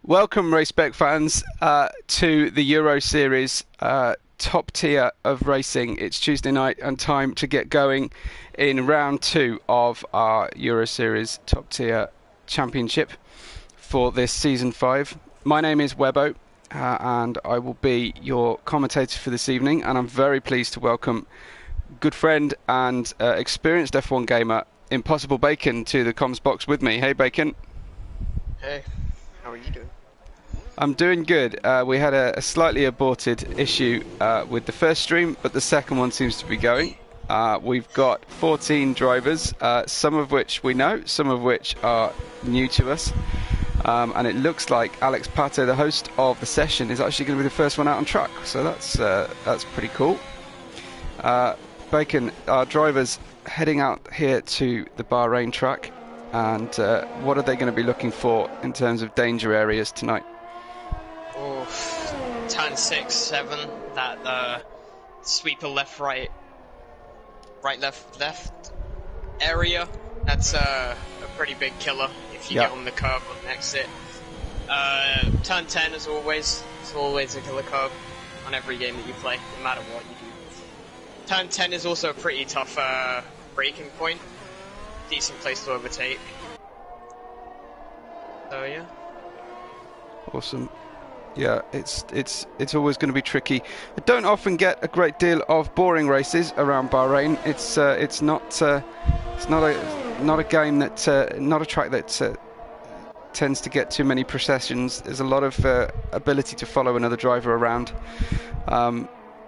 Welcome, Race Spec fans, to the Euro Series top tier of racing. It's Tuesday night and time to get going in round 2 of our Euro Series top tier championship for this season 5. My name is Webbo, and I will be your commentator for this evening, and I'm very pleased to welcome good friend and experienced F1 gamer ImpossibleBacon to the comms box with me. Hey Bacon. Hey, how are you doing? I'm doing good. We had a slightly aborted issue with the first stream, but the second one seems to be going. We've got 14 drivers, some of which we know, some of which are new to us. And it looks like Alex Pato, the host of the session, is actually going to be the first one out on track. So that's pretty cool. Bacon, our drivers heading out here to the Bahrain track. And what are they going to be looking for in terms of danger areas tonight? Turn 6, 7, that sweeper left, right, left area. That's a pretty big killer if you get on the curb on the exit. Turn 10, as always, it's always a killer curb on every game that you play, no matter what you do. Turn 10 is also a pretty tough braking point. Decent place to overtake. So yeah. Awesome. Yeah, it's always going to be tricky. I don't often get a great deal of boring races around Bahrain. It's not a game that not a track that tends to get too many processions. There's a lot of ability to follow another driver around,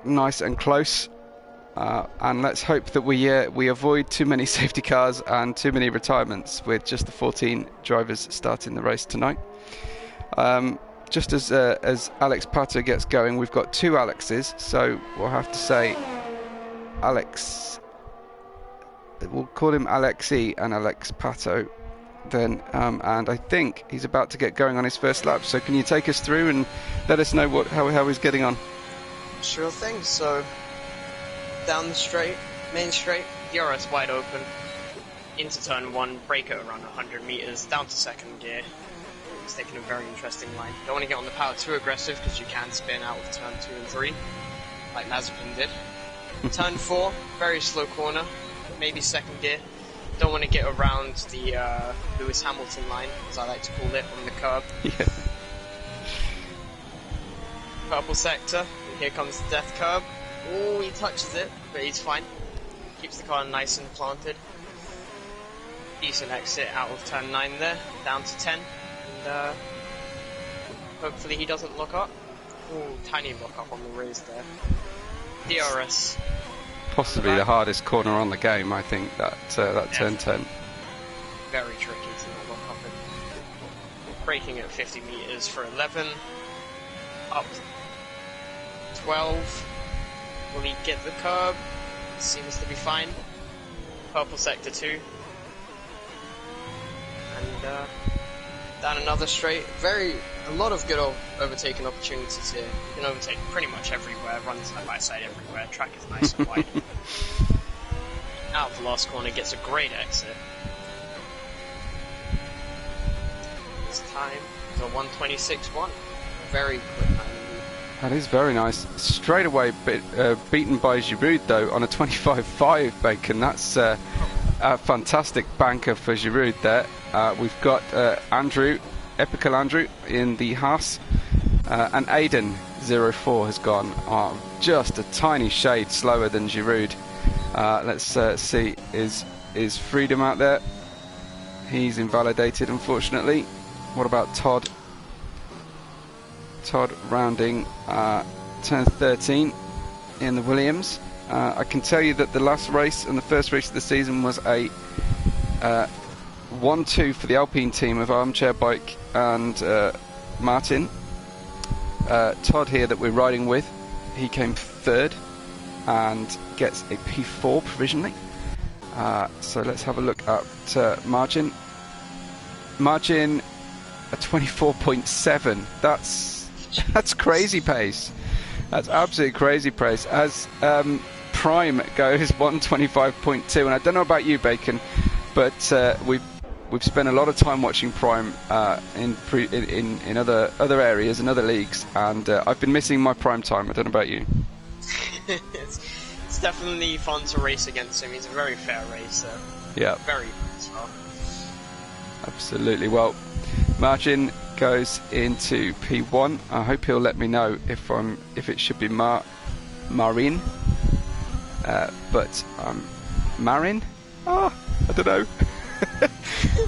nice and close. And let's hope that we avoid too many safety cars and too many retirements with just the 14 drivers starting the race tonight. Just as Alex Pato gets going, we've got 2 Alexes, so we'll have to say Alex. We'll call him Alexi and Alex Pato then, and I think he's about to get going on his first lap. So can you take us through and let us know how he's getting on? Sure thing. So down the straight, main straight, DRS wide open, into turn 1, brake at around 100 meters, down to second gear. It's taking a very interesting line. Don't want to get on the power too aggressive because you can spin out of turn 2 and 3, like Mazepin did. Turn 4, very slow corner, maybe second gear. Don't want to get around the Lewis Hamilton line, as I like to call it, on the curb. Yeah. Purple sector, and here comes the death curb. Oh, he touches it, but he's fine. Keeps the car nice and planted. Decent exit out of turn 9 there, down to 10. And hopefully he doesn't lock up. Ooh, tiny lock up on the raise there. DRS. Possibly the hardest corner on the game, I think, that turn 10. Very tricky to not lock up in. Braking at 50 meters for 11. Up 12. Will he get the curb? Seems to be fine. Purple sector 2. And down another straight. A lot of good overtaking opportunities here. You can overtake pretty much everywhere, run side by side everywhere. Track is nice and wide. Out of the last corner, gets a great exit. This time is a 1:26.1. Very quick time. That is very nice. Straight away beaten by Giroud though on a 25.5 Bacon. That's a fantastic banker for Giroud there. We've got Andrew, Epical Andrew in the Haas, and Aiden 04 has gone just a tiny shade slower than Giroud. Let's see, is Freedom out there? He's invalidated, unfortunately. What about Todd? Todd rounding turn 13 in the Williams. I can tell you that the last race and the first race of the season was a 1-2 for the Alpine team of Armchair Bike and Martin. Todd here that we're riding with, he came 3rd and gets a P4 provisionally. So let's have a look at Margin. Margin a 24.7. That's crazy pace. That's absolutely crazy pace. As Prime goes 125.2, and I don't know about you, Bacon, but we've we've spent a lot of time watching Prime in other areas and other leagues, and I've been missing my Prime time. I don't know about you. It's definitely fun to race against him. He's a very fair racer. Yeah. Very good as well. Absolutely. Well, Martin goes into P1. I hope he'll let me know if it should be Marin. But Marin? Oh, I don't know.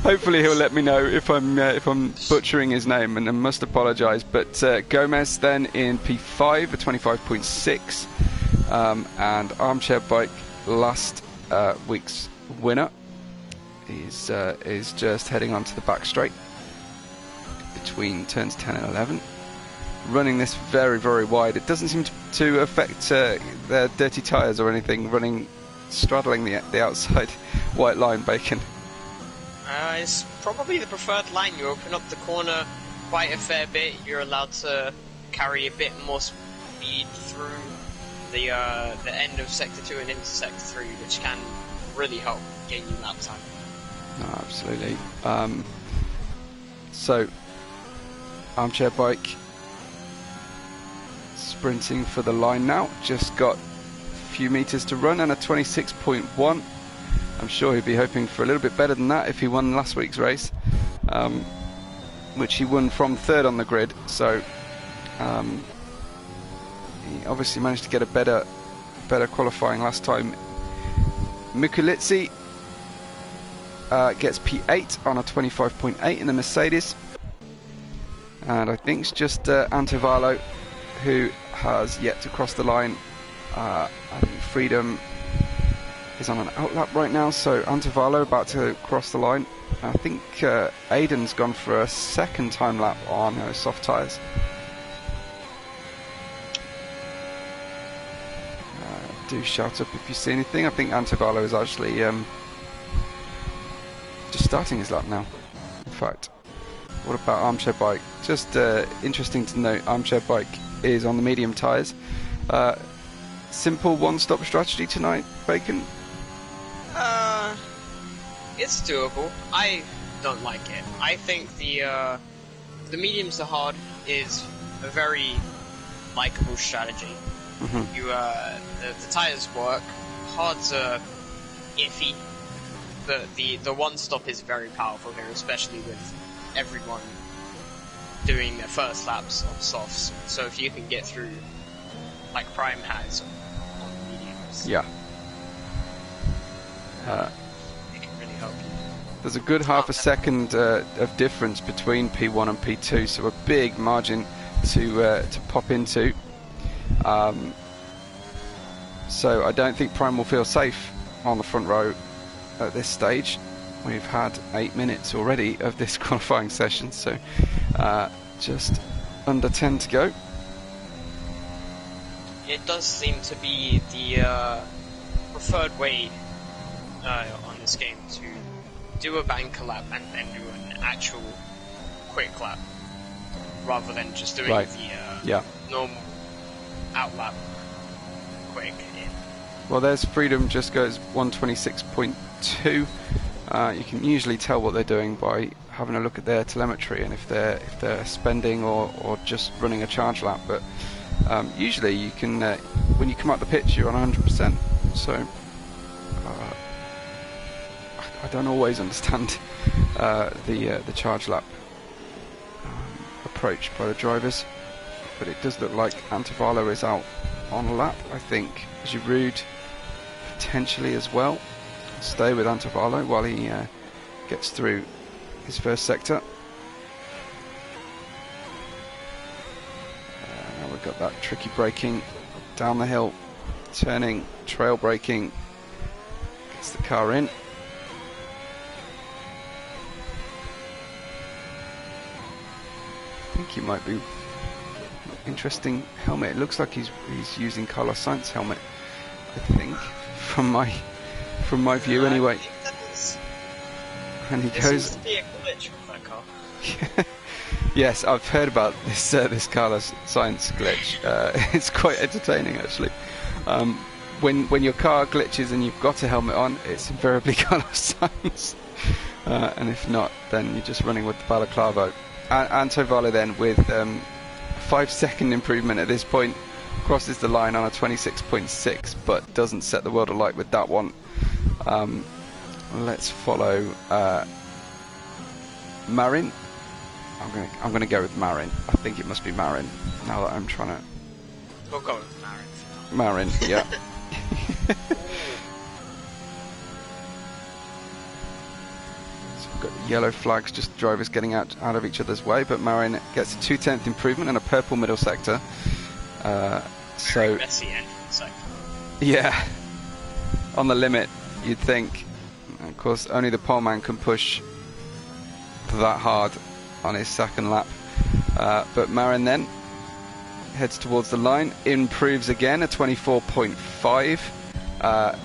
Hopefully he'll let me know if I'm butchering his name, and I must apologise. But Gomez then in P5 at 25.6, and Armchair Bike, last week's winner, is just heading onto the back straight between turns 10 and 11, running this very, very wide. It doesn't seem to affect their dirty tyres or anything, straddling the outside white line, Bacon. It's probably the preferred line. You open up the corner quite a fair bit. You're allowed to carry a bit more speed through the end of Sector 2 and into Sector 3, which can really help gain you lap time. Oh, absolutely. So, Armchair Bike sprinting for the line now. Just got a few metres to run and a 26.1. I'm sure he'd be hoping for a little bit better than that if he won last week's race, which he won from third on the grid. So he obviously managed to get a better qualifying last time. Mikulitsi gets P8 on a 25.8 in the Mercedes, and I think it's just Antivalo who has yet to cross the line. I think Freedom is on an outlap right now, so Antivalo about to cross the line. I think Aiden's gone for a second time lap on soft tyres. Do shout up if you see anything. I think Antivalo is actually just starting his lap now, in fact. What about Armchair Bike? Just interesting to note, Armchair Bike is on the medium tyres. Simple one-stop strategy tonight, Bacon? It's doable. I don't like it. I think the mediums to hard is a very likable strategy. Mm-hmm. The tyres work. Hards are iffy. The one stop is very powerful here, especially with everyone doing their first laps on softs. So if you can get through, like Prime has on the mediums, yeah, it can really help you. There's a good half a second of difference between P1 and P2, so a big margin to pop into. So I don't think Prime will feel safe on the front row at this stage. We've had 8 minutes already of this qualifying session, so just under 10 to go. It does seem to be the preferred way on this game to do a banker lap and then do an actual quick lap, rather than just doing the normal out lap quick in. Well, there's Freedom, just goes 126.2. You can usually tell what they're doing by having a look at their telemetry and if they're spending or just running a charge lap. But usually you can, when you come out the pitch, you're on 100%. So I don't always understand the charge lap approach by the drivers, but it does look like Antivalo is out on a lap. I think Giroud potentially as well. Stay with Antivalo while he gets through his first sector. Now we've got that tricky braking down the hill, turning, trail braking, gets the car in. I think he might be interesting helmet. It looks like he's using Carlos Sainz's helmet, I think, from my view anyway. And he there goes. Seems to be a glitch with that car. Yes, I've heard about this Carlos Sainz glitch. It's quite entertaining actually. when your car glitches and you've got a helmet on, it's invariably Carlos Sainz. And if not, then you're just running with the balaclava. Anto Valla then with 5-second improvement at this point, crosses the line on a 26.6, but doesn't set the world alight with that one. Let's follow Marin. I'm gonna go with Marin. I think it must be Marin. Now that I'm trying to. We'll go with Marin. Marin, yeah. So we've got yellow flags, just drivers getting out of each other's way, but Marin gets a 2/10 improvement and a purple middle sector. Very messy end sector. Yeah, on the limit, you'd think. Of course, only the pole man can push that hard on his second lap. But Marin then heads towards the line, improves again, a 24.5.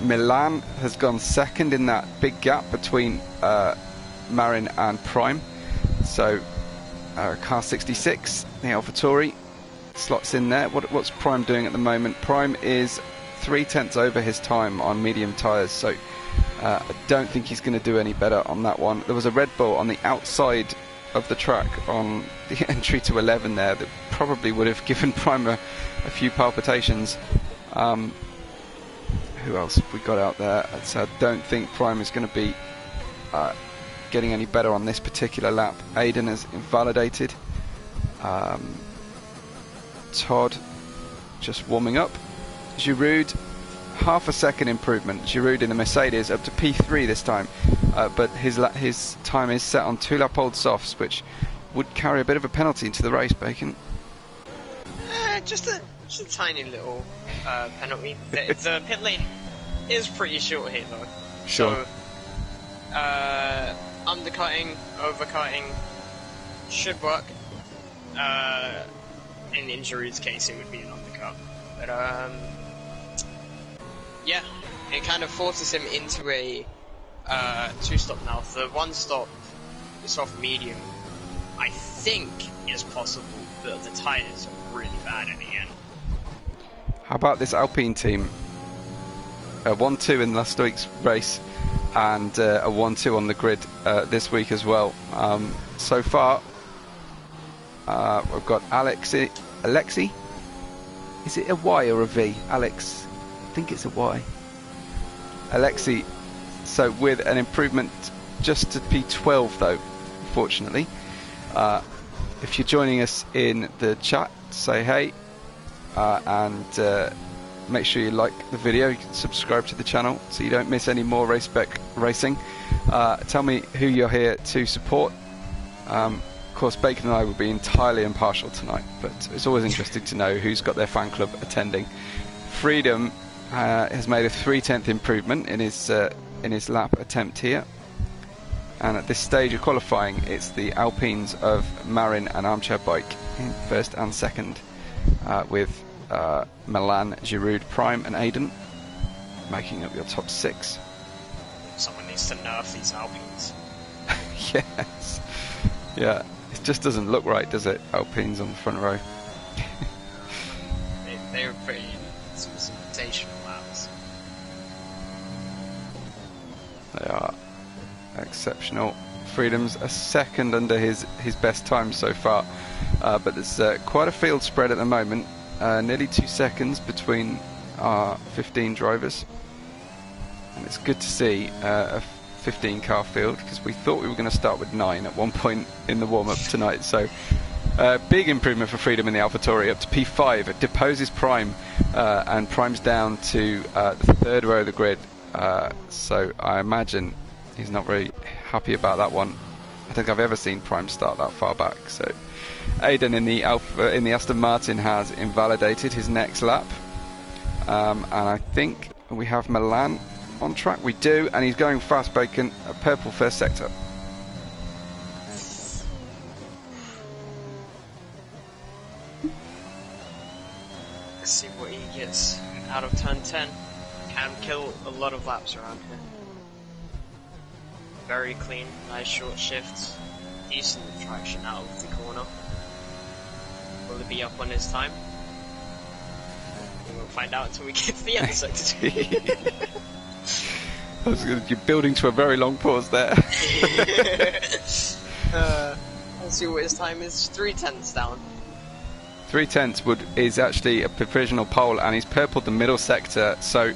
Milan has gone second in that big gap between Marin and Prime. So car 66, the AlphaTauri, slots in there. What's Prime doing at the moment? Prime is 3/10 over his time on medium tyres, so I don't think he's going to do any better on that one. There was a Red Bull on the outside of the track on the entry to 11 there that probably would have given Prime a few palpitations. Who else have we got out there? So I don't think Prime is going to be getting any better on this particular lap. Aiden has invalidated. Todd just warming up. Giroud, half a second improvement. Giroud in the Mercedes up to P3 this time, but his time is set on 2 lap old softs, which would carry a bit of a penalty into the race, Bacon. Just a tiny little penalty. The pit lane is pretty short here though. Sure. So undercutting, overcutting should work. In Giroud's case, it would be an undercut, but yeah, it kind of forces him into a 2-stop now. The 1-stop, the soft medium, I think is possible, but the tyres are really bad in the end. How about this Alpine team? A 1-2 in last week's race, and a 1-2 on the grid this week as well. So far, we've got Alexi. Is it a Y or a V? Alex, I think it's a Y. Alexi, so with an improvement just to P12 though, unfortunately. If you're joining us in the chat, say hey, and make sure you like the video. You can subscribe to the channel so you don't miss any more Race Spec racing. Tell me who you're here to support. Of course, Bacon and I will be entirely impartial tonight, but it's always interesting to know who's got their fan club attending. Freedom has made a 3/10 improvement in his lap attempt here, and at this stage of qualifying, it's the Alpines of Marin and Armchair Bike in first and second, with Milan, Giroud, Prime, and Aiden making up your top 6. Someone needs to nerf these Alpines. Yes, yeah. It just doesn't look right, does it? Alpines on the front row. they were pretty sensational laps. They are exceptional. Freedom's a second under his best time so far, but there's quite a field spread at the moment. Nearly 2 seconds between our 15 drivers, and it's good to see a 15 car field, because we thought we were going to start with 9 at one point in the warm-up tonight. So big improvement for Freedom in the AlphaTauri, up to P5. It deposes Prime, and Prime's down to the 3rd row of the grid, so I imagine he's not very happy about that one. I don't think I've ever seen Prime start that far back. So Aiden in the Aston Martin has invalidated his next lap, and I think we have Milan on track. We do, and he's going fast, Bacon. A purple first sector. Let's see what he gets out of turn 10. Can kill a lot of laps around here. Very clean, nice short shifts, decent traction out of the corner. Will he be up on his time? We won't find out until we get to the end of sector 2. You're building to a very long pause there. Let's see what his time is. 3/10 down. 3/10 is actually a provisional pole, and he's purpled the middle sector, so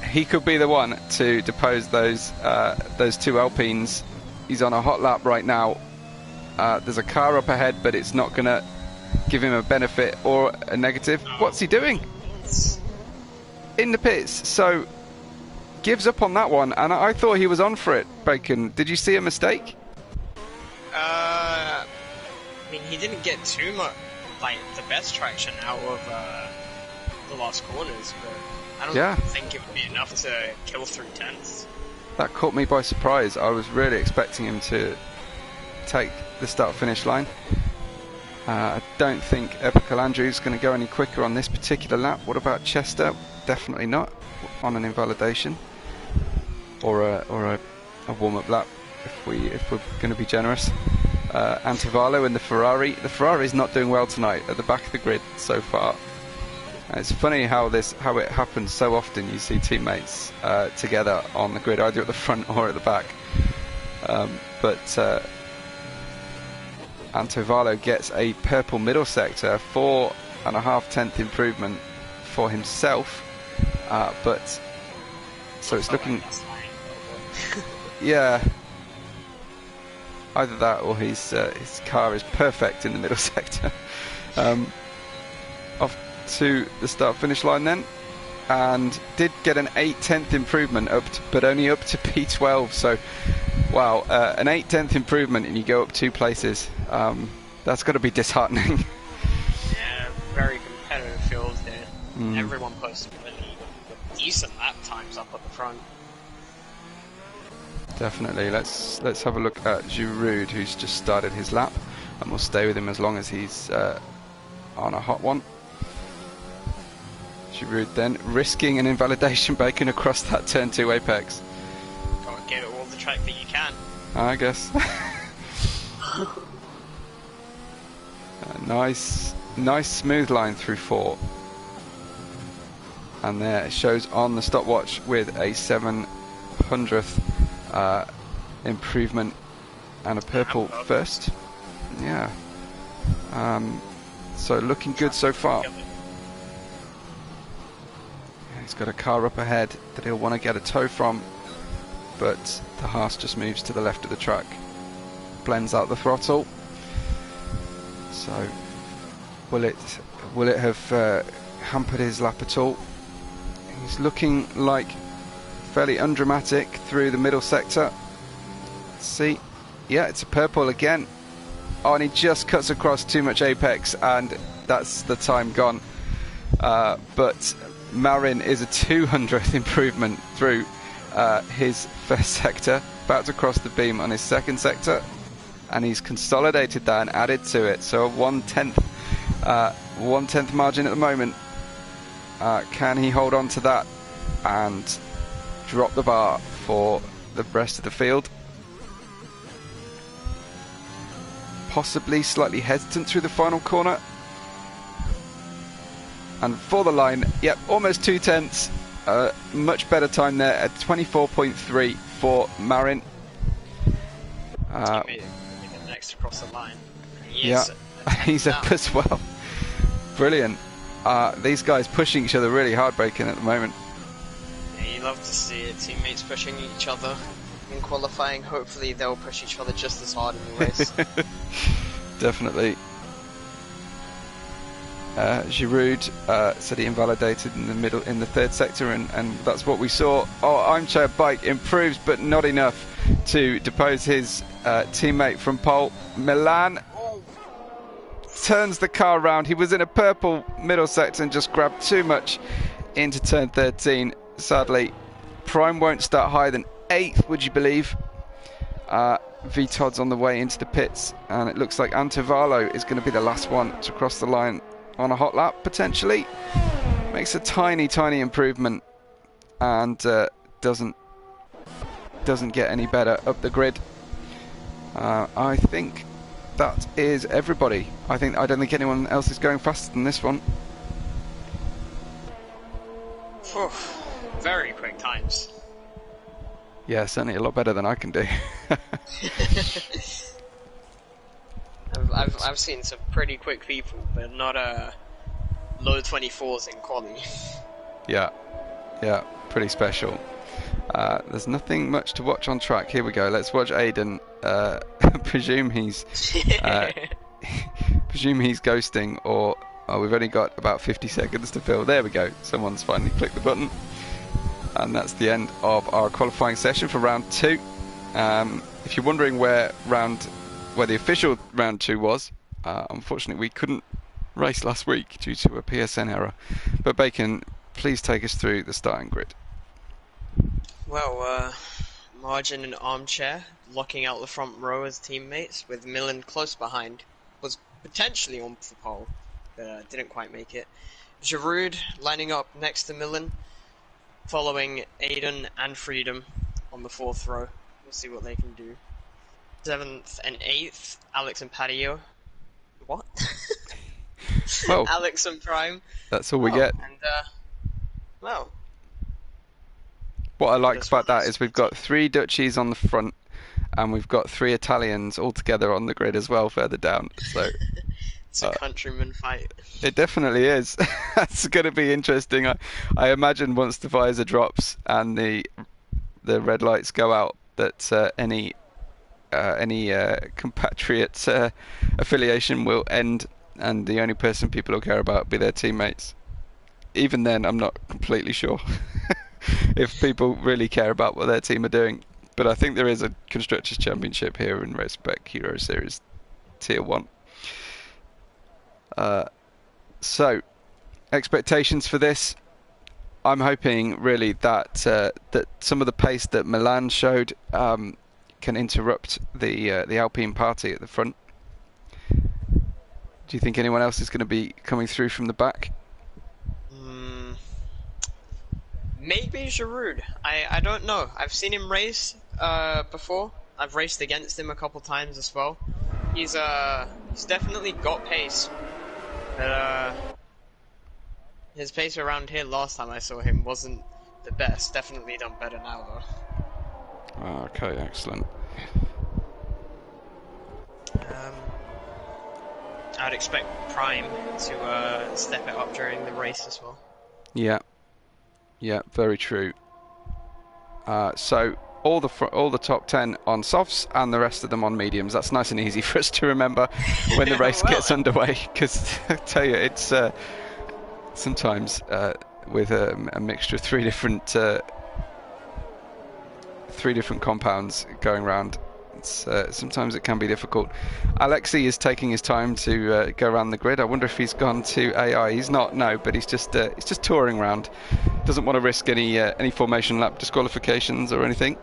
he could be the one to depose those two Alpines. He's on a hot lap right now. There's a car up ahead, but it's not going to give him a benefit or a negative. What's he doing? In the pits, so gives up on that one, and I thought he was on for it, Bacon. Did you see a mistake? I mean, he didn't get too much, like, the best traction out of the last corners, but I don't think it would be enough to kill 3/10. That caught me by surprise. I was really expecting him to take the start-finish line. I don't think Epical Andrew's going to go any quicker on this particular lap. What about Chester? Definitely not on an invalidation or a warm-up lap if we're going to be generous. Antivalo and the Ferrari. The Ferrari's not doing well tonight at the back of the grid so far. It's funny how it happens so often. You see teammates together on the grid, either at the front or at the back. But Antovalo gets a purple middle sector, 4.5 improvement for himself. But so it's looking, yeah. Either that or his car is perfect in the middle sector. Off to the start-finish line then, and did get an 8/10 improvement but only up to P12. So, wow, an 8/10 improvement and you go up 2 places. That's got to be disheartening. Yeah, very competitive field there. Everyone posted really decent lap times up at the front. Definitely. Let's have a look at Giroud, who's just started his lap, and we'll stay with him as long as he's on a hot one. Giroud then risking an invalidation, Bacon, across that turn 2 apex. Gotta give it all the track that you can. I guess. Nice smooth line through 4. And there it shows on the stopwatch with a 700th improvement and a purple first. Yeah. So looking good so far. He's got a car up ahead that he'll want to get a tow from, but the Haas just moves to the left of the track, blends out the throttle. So will it have hampered his lap at all? He's looking like fairly undramatic through the middle sector. Let's see, yeah, it's a purple again. Oh, and he just cuts across too much apex, and that's the time gone. But Marin is a 200th improvement through his first sector, about to cross the beam on his second sector, and he's consolidated that and added to it. So a 1/10 margin at the moment. Can he hold on to that and drop the bar for the rest of the field? Possibly slightly hesitant through the final corner. And for the line, yep, almost 2/10. Much better time there at 24.3 for Marin. Next across the line. Yeah, he's up as well. Brilliant. These guys pushing each other really hard, Bacon, at the moment. Yeah, you love to see it. Teammates pushing each other in qualifying. Hopefully they'll push each other just as hard in the race. Definitely. Giroud said he invalidated in the middle, in the third sector, and that's what we saw. Oh, Armchair Bike improves, but not enough to depose his teammate from pole. Milan turns the car around. He was in a purple middle sector and just grabbed too much into turn 13. Sadly, Prime won't start higher than 8th, would you believe? V Todd's on the way into the pits, and it looks like Antivalo is going to be the last one to cross the line on a hot lap, potentially. Makes a tiny improvement, and doesn't get any better up the grid. I think that is everybody. I don't think anyone else is going faster than this one. Oof, very quick times. Yeah, certainly a lot better than I can do. I've seen some pretty quick people, but not low 24s in quali. Yeah, pretty special. There's nothing much to watch on track. Here we go. Let's watch Aiden. Presume he's ghosting, or we've only got about 50 seconds to fill. There we go. Someone's finally clicked the button, and that's the end of our qualifying session for round 2. If you're wondering where the official round 2 was, unfortunately we couldn't race last week due to a PSN error. But Bacon, please take us through the starting grid. Well, Margin and Armchair locking out the front row as teammates, with Millen close behind. Was potentially on for pole, but didn't quite make it. Giroud lining up next to Millen, following Aiden and Freedom on the 4th row. We'll see what they can do. 7th and 8th, Alex and Patio. What? Well, Alex and Prime. That's all we get. And, well. What I like about that is we've got 3 Dutchies on the front, and we've got 3 Italians all together on the grid as well further down. So it's a countryman fight. It definitely is. That's going to be interesting. I imagine once the visor drops and the red lights go out, that any compatriot affiliation will end, and the only person people will care about will be their teammates. Even then, I'm not completely sure if people really care about what their team are doing. But I think there is a Constructors' Championship here in Race Spec Euro Series Tier 1. So, expectations for this. I'm hoping really that that some of the pace that Milan showed can interrupt the Alpine party at the front. Do you think anyone else is going to be coming through from the back? Maybe Giroud. I don't know. I've seen him race before. I've raced against him a couple times as well. He's definitely got pace. But his pace around here last time I saw him wasn't the best. Definitely done better now though. Okay, excellent. I'd expect Prime to step it up during the race as well. Yeah, very true. So all the top 10 on softs and the rest of them on mediums. That's nice and easy for us to remember when the race gets underway. Because I tell you, it's sometimes with a mixture of three different compounds going around. Sometimes it can be difficult. Alexei is taking his time to go around the grid. I wonder if he's gone to AI. He's not, no, but he's just touring around. Doesn't want to risk any formation lap disqualifications or anything,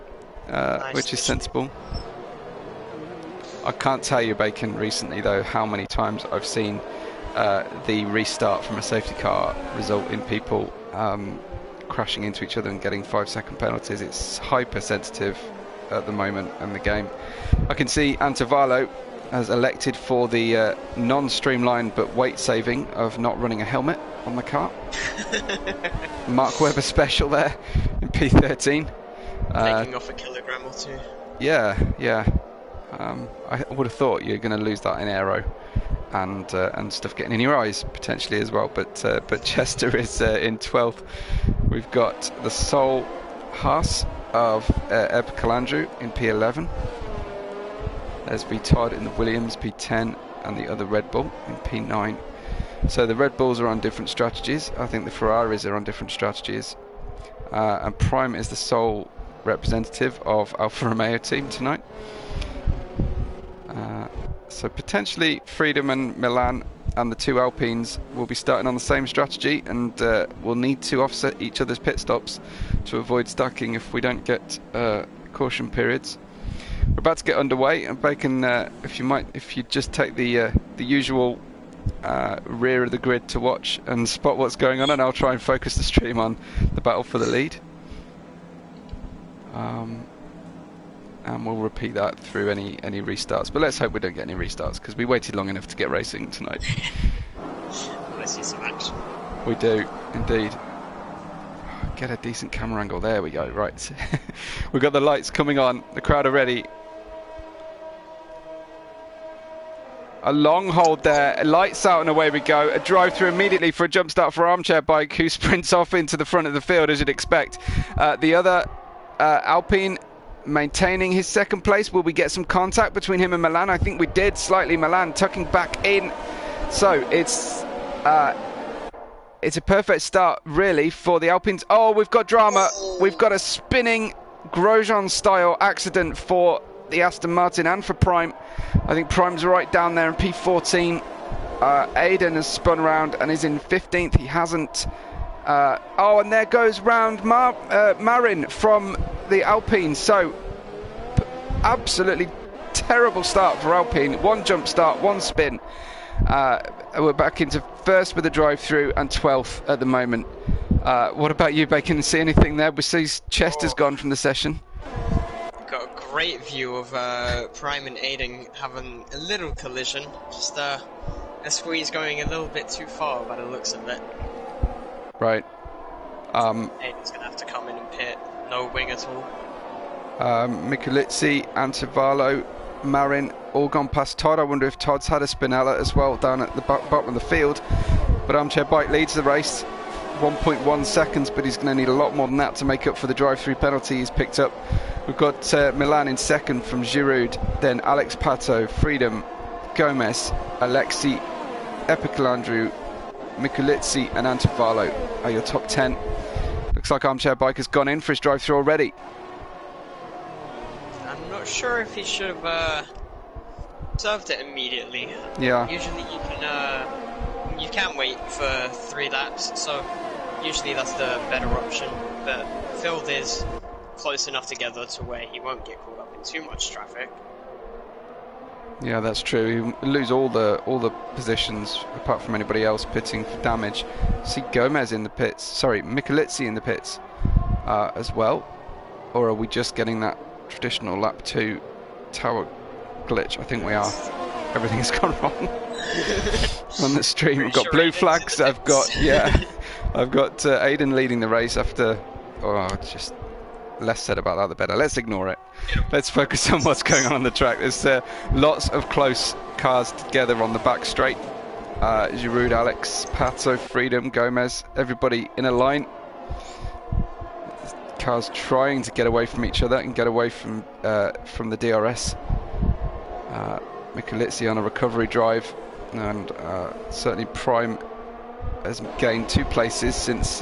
which is sensible. I can't tell you, Bacon, recently though how many times I've seen the restart from a safety car result in people crashing into each other and getting 5-second penalties. It's hypersensitive at the moment in the game. I can see Antivalo has elected for the non-streamlined but weight saving of not running a helmet on the car. Mark Webber special there in P13. Taking off a kilogram or 2. Yeah. I would have thought you're going to lose that in aero and stuff getting in your eyes potentially as well. But Chester is in 12th. We've got the Sol Haas of Eb Calandru in P11. There's V Todd in the Williams P10 and the other Red Bull in P9. So the Red Bulls are on different strategies. I think the Ferraris are on different strategies. And Prime is the sole representative of Alfa Romeo team tonight. So potentially Freedom and Milan and the 2 Alpines will be starting on the same strategy, and will need to offset each other's pit stops to avoid stacking if we don't get caution periods. We're about to get underway, and Bacon, if you just take the usual rear of the grid to watch and spot what's going on, and I'll try and focus the stream on the battle for the lead. And we'll repeat that through any restarts. But let's hope we don't get any restarts, because we waited long enough to get racing tonight. Let's see some action. We do, indeed. get a decent camera angle. There we go. Right. We've got the lights coming on. The crowd are ready. A long hold there, lights out and away we go. A drive through immediately for a jump start for Armchair Bike, who sprints off into the front of the field as you'd expect. The other Alpine maintaining his second place. Will we get some contact between him and Milan? I think we did slightly. Milan tucking back in. So it's a perfect start really for the Alpines. Oh, we've got drama. We've got a spinning Grosjean style accident for the Aston Martin and for Prime. I think Prime's right down there in P14. Aiden has spun round and is in 15th. He hasn't. Oh, and there goes round Marin from the Alpine. So, absolutely terrible start for Alpine. One jump start, one spin. We're back into first with a drive-through and 12th at the moment. What about you, Bacon? See anything there? We see Chester's gone from the session. Got a great view of Prime and Aiden having a little collision. Just a squeeze going a little bit too far by the looks of it. Right. Aiden's going to have to come in and pit. No wing at all. Mikulitsi, Antivalo, Marin, all gone past Todd. I wonder if Todd's had a Spinella as well down at the bottom of the field. But Armchair Bike leads the race. 1.1 seconds, but he's going to need a lot more than that to make up for the drive-through penalty he's picked up. We've got Milan in second from Giroud, then Alex Pato, Freedom, Gomez, Alexi, Epicalandru, Mikulitsi and Antivalo are your top 10. Looks like Armchair Bike has gone in for his drive-through already. I'm not sure if he should have served it immediately. Yeah. Usually you can wait for 3 laps, so usually that's the better option. But field is close enough together to where he won't get caught up in too much traffic. Yeah, that's true. He'll lose all the positions apart from anybody else pitting for damage. See Gomez in the pits. Sorry, Mikulitsi in the pits as well. Or are we just getting that traditional lap 2 tower glitch? I think we are. Everything's gone wrong on the stream. We've got blue flags. I've got Aiden leading the race after. Oh, just less said about that the better. Let's ignore it. Let's focus on what's going on the track. There's lots of close cars together on the back straight. Giroud, Alex, Pato, Freedom, Gomez, everybody in a line. Cars trying to get away from each other and get away from the DRS. Mikulitsi on a recovery drive, and certainly Prime has gained 2 places since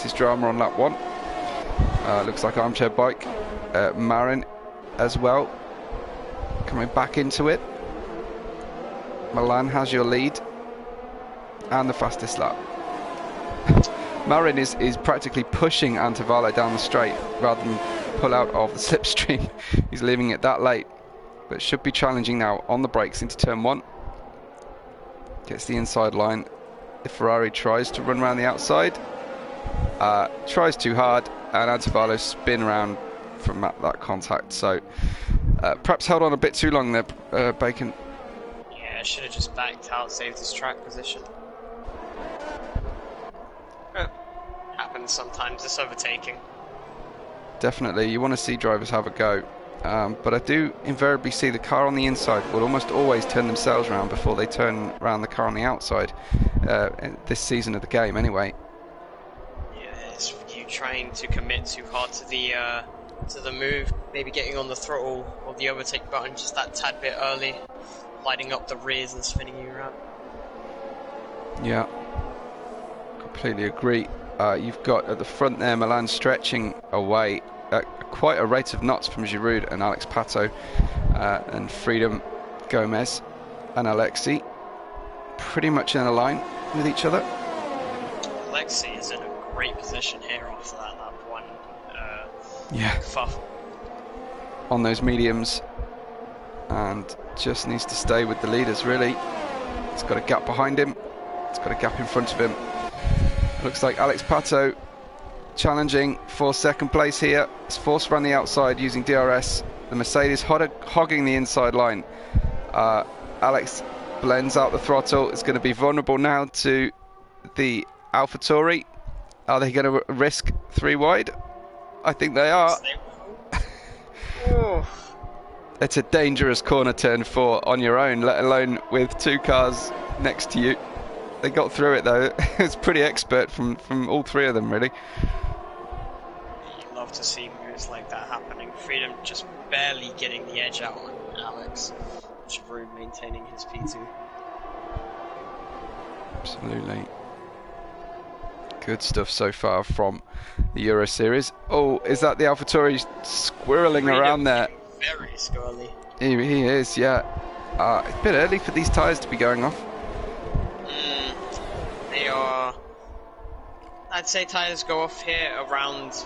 his drama on lap 1. Looks like Armchair Bike, Marin as well, coming back into it. Milan has your lead and the fastest lap. Marin is practically pushing Antivalo down the straight rather than pull out of the slipstream. He's leaving it that late, but should be challenging now on the brakes into turn 1. Gets the inside line. If Ferrari tries to run around the outside, tries too hard, and Antivalo spin around from that contact. So perhaps held on a bit too long there, Bacon. Yeah, should have just backed out, saved his track position. Happens sometimes, this overtaking. Definitely, you want to see drivers have a go. But I do invariably see the car on the inside will almost always turn themselves around before they turn around the car on the outside, this season of the game anyway. Yeah, it's you trying to commit too hard to the move, maybe getting on the throttle or the overtake button just that tad bit early, lighting up the rears and spinning you around. Yeah, completely agree. You've got at the front there Milan stretching away quite a rate of knots from Giroud and Alex Pato, and Freedom, Gomez and Alexi pretty much in a line with each other. Alexi is in a great position here after that lap 1 fuff on those mediums, and just needs to stay with the leaders really. It's got a gap behind him, it's got a gap in front of him. Looks like Alex Pato challenging for second place here. It's forced around the outside using DRS. The Mercedes hogging the inside line. Alex blends out the throttle. It's going to be vulnerable now to the AlphaTauri. Are they going to risk 3 wide? I think they are. It's a dangerous corner turn 4 on your own, let alone with 2 cars next to you. They got through it though. It's pretty expert from all 3 of them, really. You love to see moves like that happening. Freedom just barely getting the edge out on Alex. Giroud maintaining his P2. Absolutely. Good stuff so far from the Euro Series. Oh, is that the AlphaTauri squirreling around there? Very squirrely. He is, yeah. It's a bit early for these tyres to be going off. They are... I'd say tyres go off here around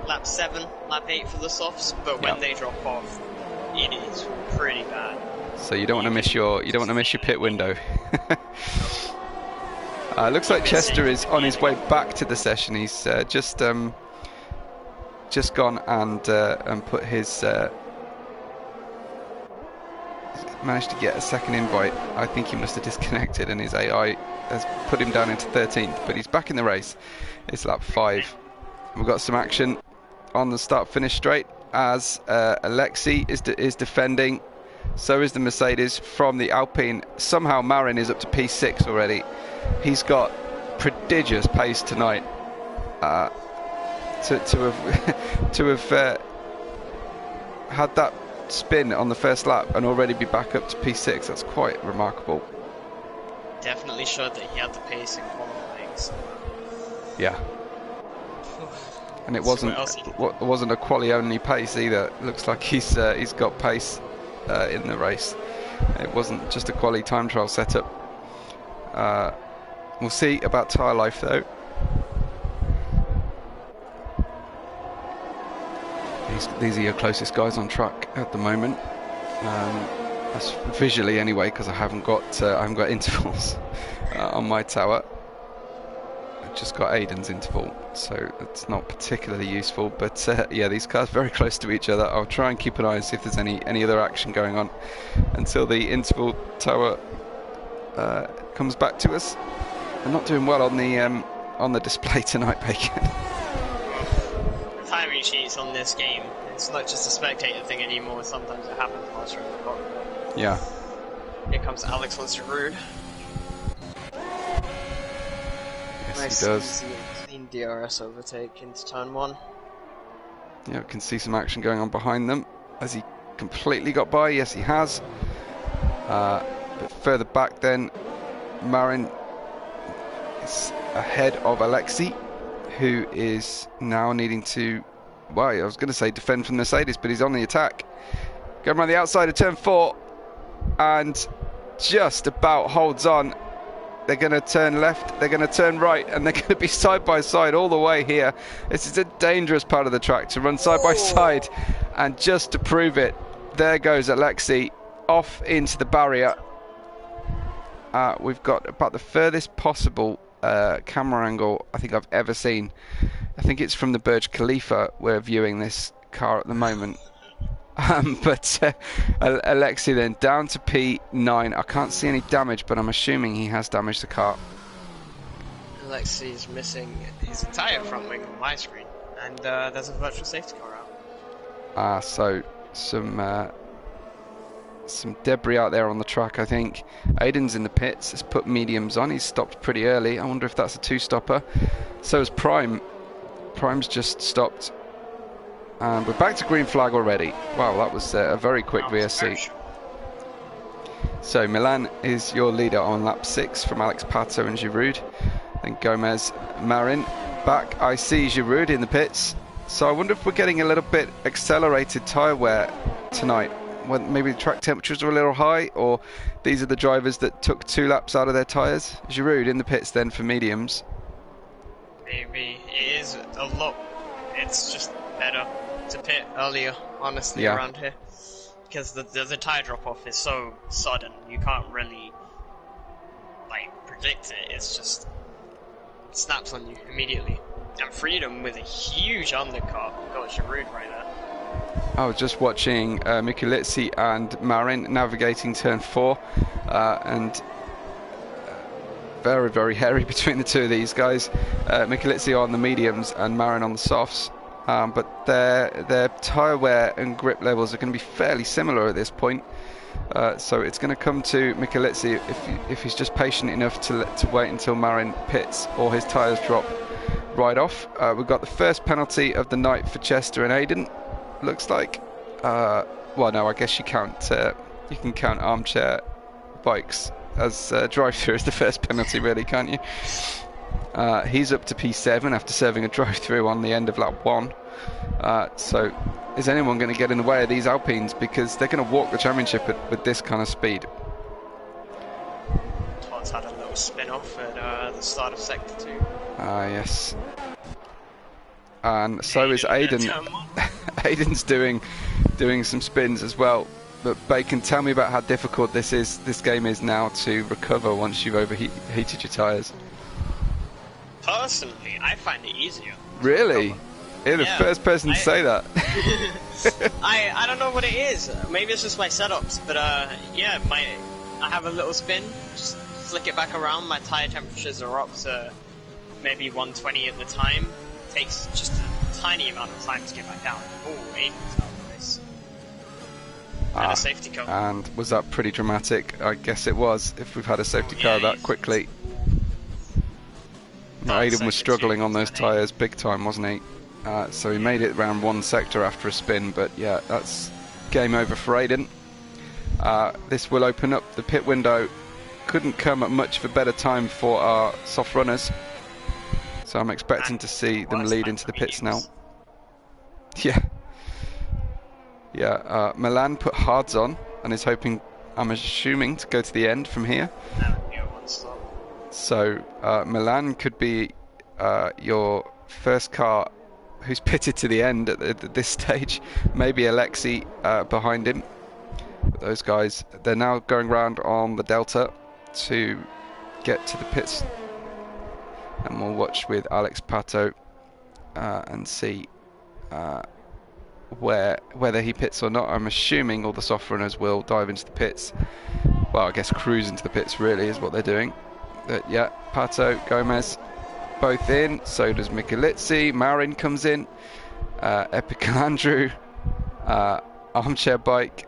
lap 7, lap 8 for the softs, but when they drop off, it is pretty bad. So you don't want to miss your pit window. Looks like Chester is on his way back to the session. He's just gone and put his managed to get a second invite. I think he must have disconnected and his AI has put him down into 13th, but he's back in the race. It's lap 5. We've got some action on the start-finish straight as Alexi is defending. So is the Mercedes from the Alpine. Somehow Marin is up to P6 already. He's got prodigious pace tonight. To have had that spin on the first lap and already be back up to P6, that's quite remarkable. Definitely showed that he had the pace in qualifying. So. Yeah. And it wasn't a quali-only pace either. It looks like he's got pace in the race. It wasn't just a quali time trial setup. We'll see about tyre life though. These are your closest guys on track at the moment. That's visually anyway, because I haven't got intervals on my tower. I've just got Aiden's interval, so it's not particularly useful. But yeah, these cars are very close to each other. I'll try and keep an eye and see if there's any other action going on until the interval tower comes back to us. I'm not doing well on the display tonight, Bacon. Timing sheets on this game. It's not just a spectator thing anymore. Sometimes it happens whilst you're in the cockpit. Yeah. Here comes Alex on Giroud. Yes, nice he does. Clean DRS overtake into turn 1. Yeah, we can see some action going on behind them. Has he completely got by? Yes, he has. But further back then, Marin is ahead of Alexi, who is now needing to, well, I was going to say defend from Mercedes, but he's on the attack. Going around the outside of turn 4 and just about holds on. They're going to turn left, they're going to turn right, and they're going to be side by side all the way here. This is a dangerous part of the track to run side by side. And just to prove it, there goes Alexi off into the barrier. We've got about the furthest possible camera angle I think I've ever seen. I think it's from the Burj Khalifa we're viewing this car at the moment. But Alexi then down to P9. I can't see any damage, but I'm assuming he has damaged the car. Alexi's missing his entire front wing on my screen, and there's a virtual safety car out. So some debris out there on the track, I think. Aiden's in the pits, has put mediums on. He's stopped pretty early. I wonder if that's a 2-stopper. So is Prime. Prime's just stopped. And we're back to green flag already. Wow, that was a very quick VSC. So Milan is your leader on lap 6 from Alex Pato and Giroud. Then Gomez, Marin. Back, I see Giroud in the pits. So I wonder if we're getting a little bit accelerated tyre wear tonight. When maybe the track temperatures are a little high, or these are the drivers that took 2 laps out of their tyres. Giroud in the pits then for mediums. Maybe it is a lot. It's just better to pit earlier, honestly, around here, because the tyre drop off is so sudden. You can't really predict it. It's just it snaps on you immediately. And Freedom with a huge undercut got Giroud right there. I was just watching Mikulitsi and Marin navigating turn 4 and very, very hairy between the two of these guys. Michalizzi on the mediums and Marin on the softs. But their tyre wear and grip levels are going to be fairly similar at this point. So it's going to come to Michalizzi if he's just patient enough to wait until Marin pits or his tyres drop right off. We've got the first penalty of the night for Chester and Aiden, looks like. Well, no, I guess you can count armchair bikes as drive-through as the first penalty, really, can't you? He's up to P7 after serving a drive-through on the end of lap 1. So is anyone going to get in the way of these Alpines, because they're going to walk the championship with this kind of speed? Todd's had a little spin-off at the start of Sector 2. Yes. And so is Aiden. Aiden's doing some spins as well. But Bacon, tell me about how difficult this game is now to recover once you've overheated your tyres. Personally, I find it easier. Really? You're the first person to say that. I don't know what it is. Maybe it's just my setups, but yeah, I have a little spin, just flick it back around. My tyre temperatures are up to maybe 120 at the time. It takes just a tiny amount of time to get back down. Oh, Aiden's out of race. And a safety car. And was that pretty dramatic? I guess it was, if we've had a safety car that quickly. Aiden was struggling on those tyres big time, wasn't he? So he made it around one sector after a spin, but yeah, that's game over for Aiden. This will open up the pit window. Couldn't come at much of a better time for our soft runners, so I'm expecting to see them lead into the pits now. Yeah, Milan put hards on and is hoping, I'm assuming, to go to the end from here. So Milan could be your first car who's pitted to the end at this stage. Maybe Alexi behind him. But those guys, they're now going round on the Delta to get to the pits. And we'll watch with Alex Pato and see whether he pits or not. I'm assuming all the soft runners will dive into the pits. Well, I guess cruise into the pits really is what they're doing. But yeah, Pato, Gomez, both in. So does Michalizzi. Marin comes in. Epic Andrew, armchair bike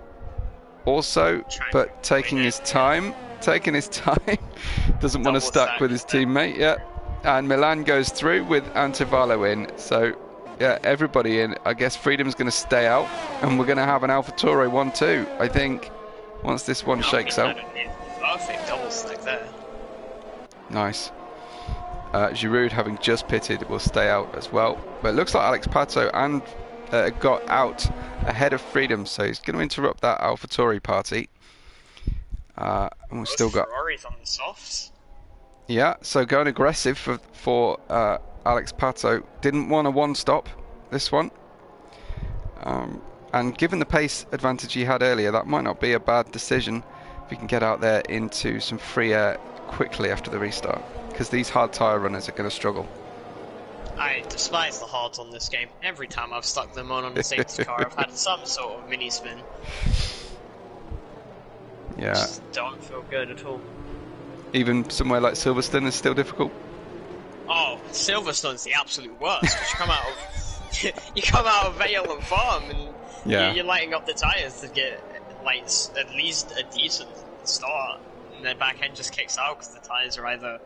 also, but taking his time. Doesn't want to stack with his teammate. Yeah, and Milan goes through with Antivalo in. So yeah, everybody in. I guess Freedom's going to stay out, and we're going to have an AlphaTauri 1-2. I think once this one shakes out. Perfect double stack there. Nice. Giroud, having just pitted, will stay out as well. But it looks like Alex Pato and got out ahead of Freedom, so he's going to interrupt that AlphaTauri party. And we've still got Ferraris on the softs. Yeah, so going aggressive for Alex Pato. Didn't want a one-stop this one. And given the pace advantage he had earlier, that might not be a bad decision if he can get out there into some free air quickly after the restart, because these hard tyre runners are going to struggle. I despise the hards on this game. Every time I've stuck them on a safety car, I've had some sort of mini spin. Yeah. Just don't feel good at all. Even somewhere like Silverstone is still difficult. Oh, Silverstone's the absolute worst. You come out of Vale and Farm, and you're lighting up the tyres to get like at least a decent start, and then back end just kicks out because the tyres are either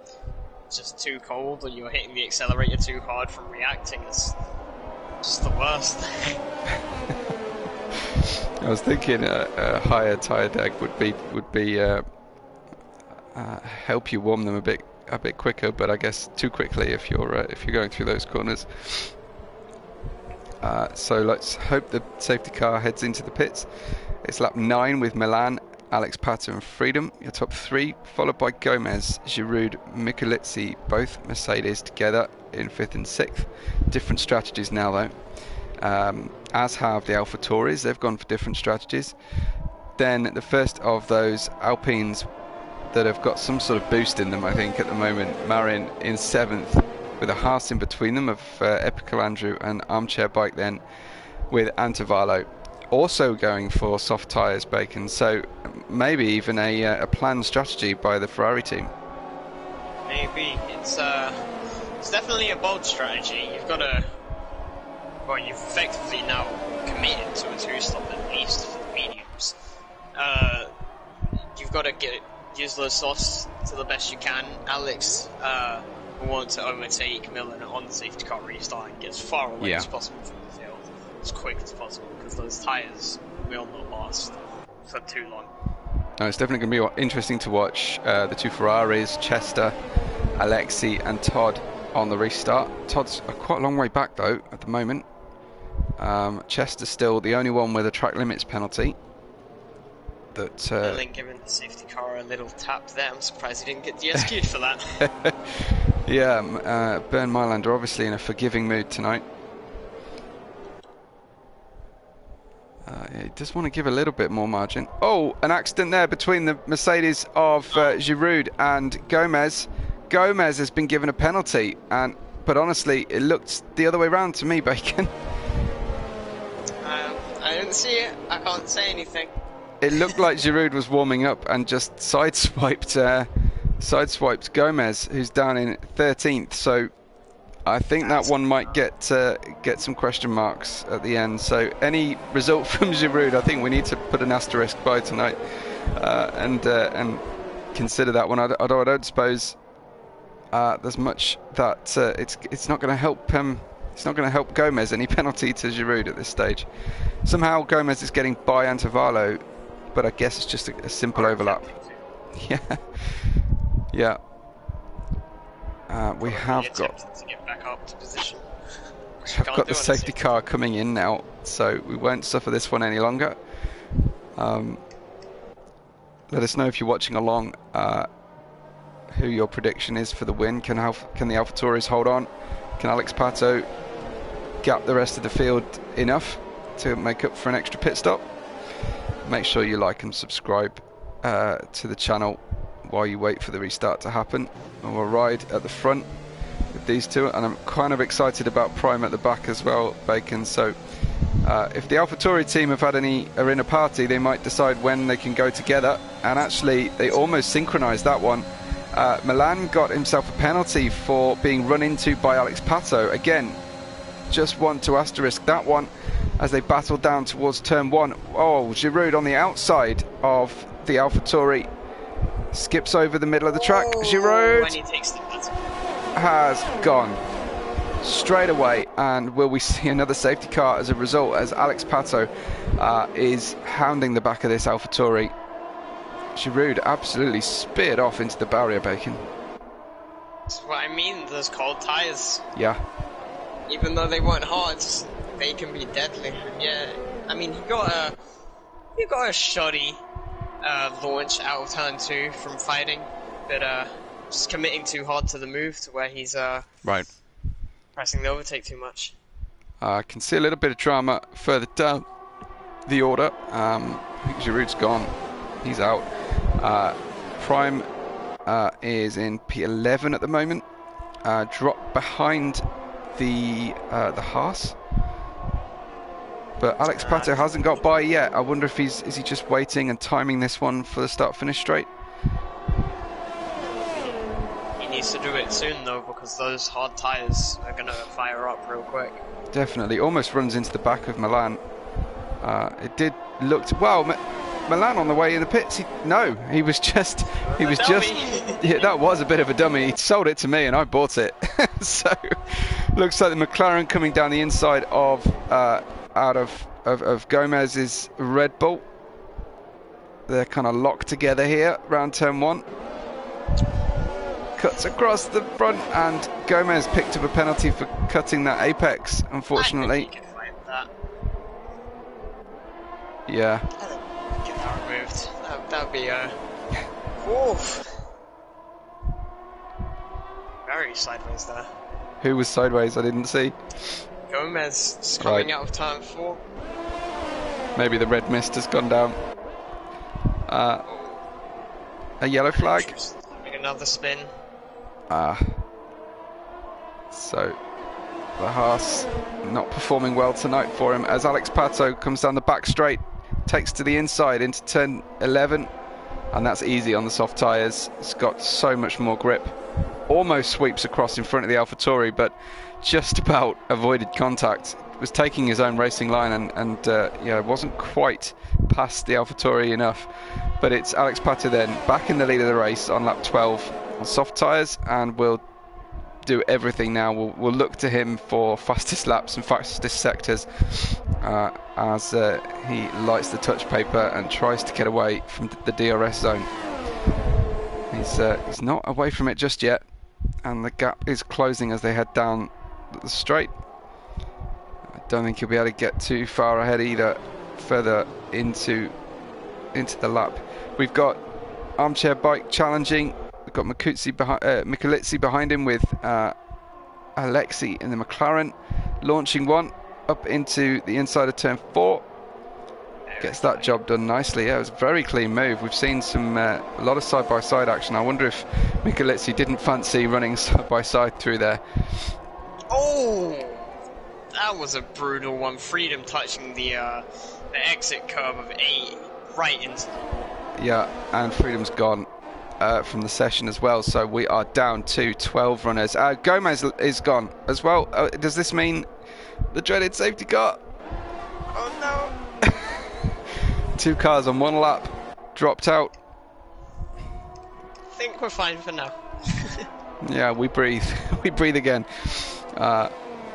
just too cold or you're hitting the accelerator too hard from reacting. It's just the worst. I was thinking a higher tyre deck would be help you warm them a bit quicker, but I guess too quickly if you're going through those corners. So let's hope the safety car heads into the pits. It's lap 9 with Milan, Alex Pato and Freedom, your top 3, followed by Gomez, Giroud, Michalizzi, both Mercedes together in 5th and 6th. Different strategies now though, as have the AlphaTauris. They've gone for different strategies. Then the first of those Alpines that have got some sort of boost in them, I think at the moment, Marin in 7th with a Haas in between them of Epical Andrew and Armchair Bike then with Antivalo. Also going for soft tyres, Bacon, so maybe even a planned strategy by the Ferrari team. Maybe. It's definitely a bold strategy. You've got to... Well, you've effectively now committed to a 2-stop at least for the mediums. You've got to use those softs to the best you can. Alex will want to overtake Millen on the safety car restart and get as far away as possible from the field, as quick as possible, because those tyres will not last for too long. No, it's definitely going to be interesting to watch the 2 Ferraris, Chester, Alexi and Todd on the restart. Todd's quite a long way back though at the moment. Chester's still the only one with a track limits penalty. That Millen giving the safety car a little tap there. I'm surprised he didn't get DSQ'd for that. Yeah, Bernd Mailander obviously in a forgiving mood tonight. He does want to give a little bit more margin. Oh, an accident there between the Mercedes of Giroud and Gomez. Gomez has been given a penalty, but honestly, it looked the other way around to me, Bacon. I didn't see it. I can't say anything. It looked like Giroud was warming up and just sideswiped Gomez, who's down in 13th. So I think that one might get some question marks at the end. So any result from Giroud, I think we need to put an asterisk by tonight and consider that one. Although I don't suppose there's much that it's not going to help. It's not going to help Gomez any penalty to Giroud at this stage. Somehow Gomez is getting by Antivalo, but I guess it's just a simple overlap. Yeah, yeah. We have got to get back up to position. I've got the safety car coming in now, so we won't suffer this one any longer. Let us know if you're watching along who your prediction is for the win. Can the AlphaTauris hold on? Can Alex Pato gap the rest of the field enough to make up for an extra pit stop? Make sure you like and subscribe to the channel while you wait for the restart to happen. And we'll ride at the front with these two, and I'm kind of excited about Prime at the back as well, Bacon. So if the AlphaTauri team are in a party, they might decide when they can go together, and actually they almost synchronized that one. Milan got himself a penalty for being run into by Alex Pato. Again, just want to asterisk that one as they battle down towards turn 1. Oh, Giroud on the outside of the AlphaTauri skips over the middle of the track. Giroud when he takes the has gone straight away, and will we see another safety car as a result, as Alex Pato is hounding the back of this AlphaTauri. Giroud absolutely speared off into the barrier, Bacon. That's what I mean, those cold tyres. Yeah. Even though they weren't hard, they can be deadly. And yeah, I mean, he got a shoddy launch out of turn 2 from fighting, but just committing too hard to the move to where he's right pressing the overtake too much. I can see a little bit of drama further down the order. I think Giroud's gone. He's out. Prime is in P11 at the moment. Dropped behind the Haas. But Alex Pato hasn't got by yet. I wonder if is he just waiting and timing this one for the start-finish straight? He needs to do it soon though, because those hard tyres are going to fire up real quick. Definitely. Almost runs into the back of Milan. It did look... Well, Milan on the way in the pits. He was just... Yeah, that was a bit of a dummy. He sold it to me and I bought it. So, looks like the McLaren coming down the inside of... out of Gomez's Red Bull. They're kind of locked together here around turn 1. Cuts across the front, and Gomez picked up a penalty for cutting that apex, unfortunately. I think he can find that. Yeah. Get that removed. That would be oof. Very sideways there. Who was sideways? I didn't see. Gomez is coming out of turn 4. Maybe the red mist has gone down. A yellow flag. Having another spin. So the Haas not performing well tonight for him, as Alex Pato comes down the back straight, takes to the inside into turn 11, and that's easy on the soft tyres. It's got so much more grip almost sweeps across in front of the AlphaTauri, but just about avoided contact. Was taking his own racing line and yeah, wasn't quite past the AlphaTauri enough. But it's Alex Pato then back in the lead of the race on lap 12 on soft tyres, and will do everything now. We'll look to him for fastest laps and fastest sectors as he lights the touch paper and tries to get away from the DRS zone. He's not away from it just yet, and the gap is closing as they head down the straight. I don't think he'll be able to get too far ahead either, further into the lap. We've got Armchair Bike challenging. We've got Michalizzi behind him with Alexi in the McLaren, launching one up into the inside of turn 4. Gets that job done nicely. Yeah, it was a very clean move. We've seen a lot of side-by-side action. I wonder if Michalizzi didn't fancy running side-by-side through there. Oh, that was a brutal one. Freedom touching the exit curve of 8 right into the... Yeah, and Freedom's gone from the session as well, so we are down to 12 runners. Gomez is gone as well. Does this mean the dreaded safety car? Oh no! 2 cars on 1 lap dropped out. I think we're fine for now. Yeah, we breathe. We breathe again.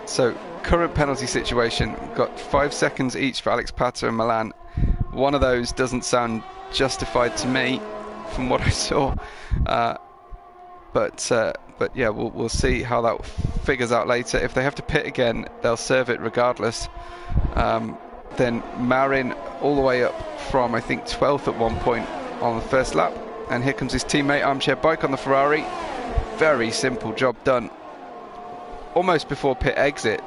So current penalty situation, we've got 5 seconds each for Alex Pato and Milan. One of those doesn't sound justified to me from what I saw, but yeah, we'll see how that figures out later. If they have to pit again, they'll serve it regardless. Then Marin all the way up from, I think, 12th at one point on the first lap, and here comes his teammate Armchair Bike on the Ferrari. Very simple job done almost before pit exit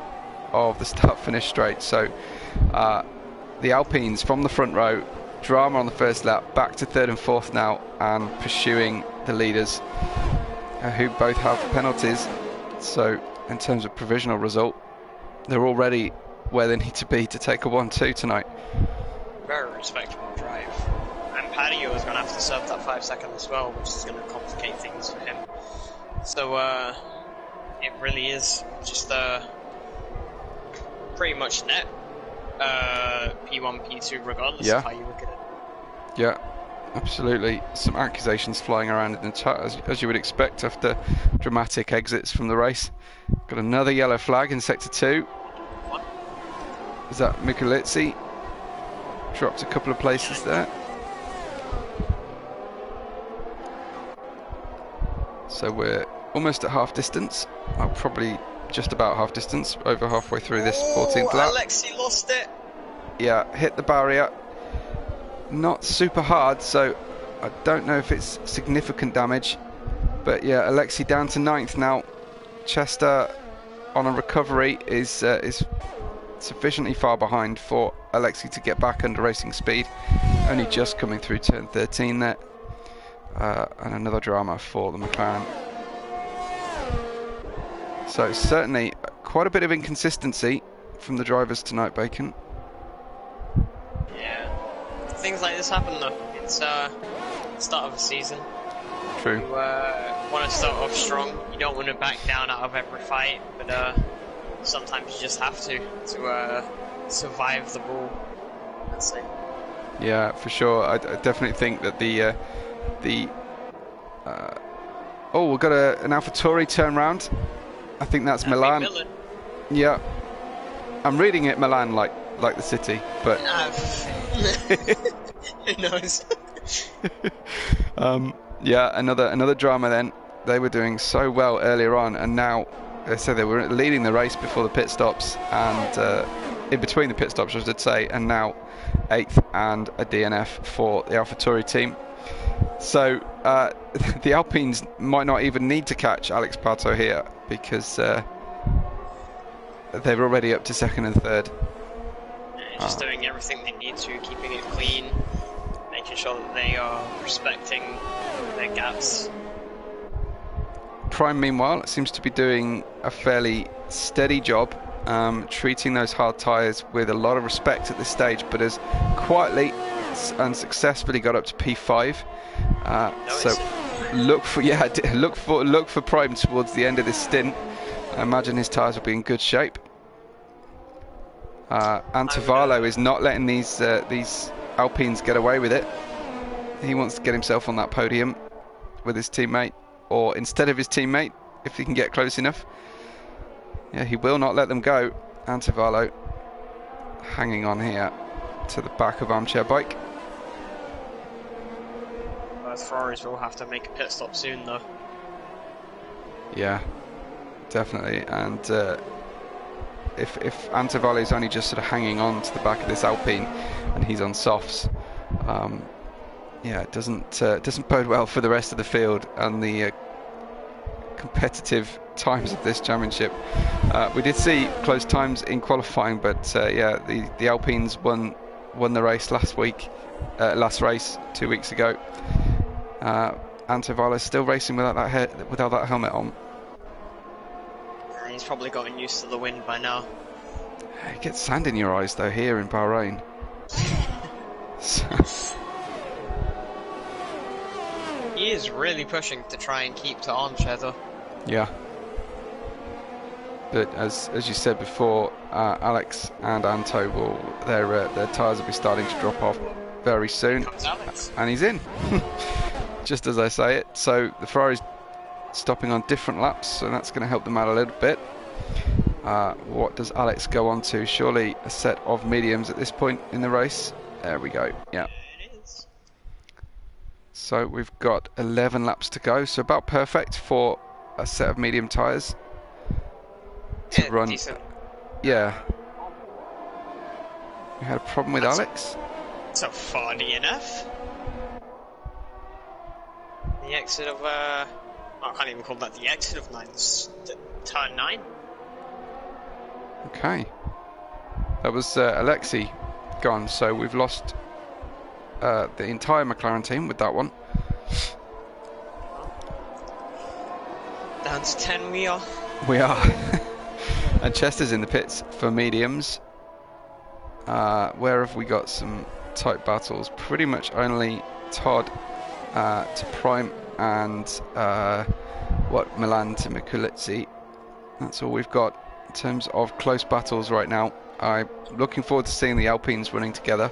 of the start-finish straight. So the Alpines from the front row, drama on the first lap, back to 3rd and 4th now, and pursuing the leaders who both have penalties. So in terms of provisional result, they're already where they need to be to take a 1-2 tonight. Very respectable drive. And Patio is going to have to serve that 5 second as well, which is going to complicate things for him. So it really is just pretty much net P1, P2 regardless of how you look at it. Yeah, absolutely. Some accusations flying around in the chat, as you would expect after dramatic exits from the race. Got another yellow flag in sector 2. What? Is that Michalizzi? Dropped a couple of places there. So we're almost at half distance. Probably just about half distance, over halfway through this 14th lap. Alexi lost it. Yeah, hit the barrier. Not super hard, so I don't know if it's significant damage. But yeah, Alexi down to 9th now. Chester on a recovery is sufficiently far behind for Alexi to get back under racing speed. Only just coming through turn 13 there. And another drama for the McLaren. So certainly quite a bit of inconsistency from the drivers tonight, Bacon. Yeah, things like this happen though. It's start of a season. True. You want to start off strong. You don't want to back down out of every fight, but sometimes you just have to survive the ball, I'd say. Yeah, for sure. I definitely think that oh, we've got an AlphaTauri turn round. I think that's Milan. Yeah, I'm reading it Milan like the city, but who knows? Yeah, another drama then. They were doing so well earlier on, and now they said they were leading the race before the pit stops, and in between the pit stops, I should say, and now 8th and a DNF for the AlphaTauri team. So the Alpines might not even need to catch Alex Pato here, because they're already up to 2nd and 3rd. Just doing everything they need to, keeping it clean, making sure that they are respecting their gaps. Prime, meanwhile, seems to be doing a fairly steady job, treating those hard tyres with a lot of respect at this stage, but has quietly and successfully got up to P5. So look for Prime towards the end of this stint. I imagine his tyres will be in good shape. Antivalo is not letting these Alpines get away with it. He wants to get himself on that podium with his teammate, or instead of his teammate, if he can get close enough. Yeah, he will not let them go. Antivalo hanging on here to the back of Armchair Bike. Both Ferraris will have to make a pit stop soon, though. Yeah, definitely. And if Antivalo is only just sort of hanging on to the back of this Alpine, and he's on softs, yeah, it doesn't bode well for the rest of the field and the competitive times of this championship. We did see close times in qualifying, but yeah, the Alpines won the race last race 2 weeks ago. Antivalo is still racing without that helmet on. He's probably gotten used to the wind by now. It gets sand in your eyes though here in Bahrain. He is really pushing to try and keep to Armchair though. Yeah. But as you said before, Alex and Anto their tyres will be starting to drop off very soon. And he's in. Just as I say it. So the Ferrari's stopping on different laps, so that's going to help them out a little bit. What does Alex go on to? Surely a set of mediums at this point in the race. There we go. Yeah. It is. So we've got 11 laps to go, so about perfect for a set of medium tyres to run. Decent. Yeah. We had a problem with Alex. So far DNF. The exit of I can't even call that the exit of 9. Turn 9. Okay. That was Alexei gone, so we've lost the entire McLaren team with that one. Down to 10 we are. We are. And Chester's in the pits for mediums. Where have we got some tight battles? Pretty much only Todd to Prime and Milan to Mikulitsi. That's all we've got in terms of close battles right now. I'm looking forward to seeing the Alpines running together,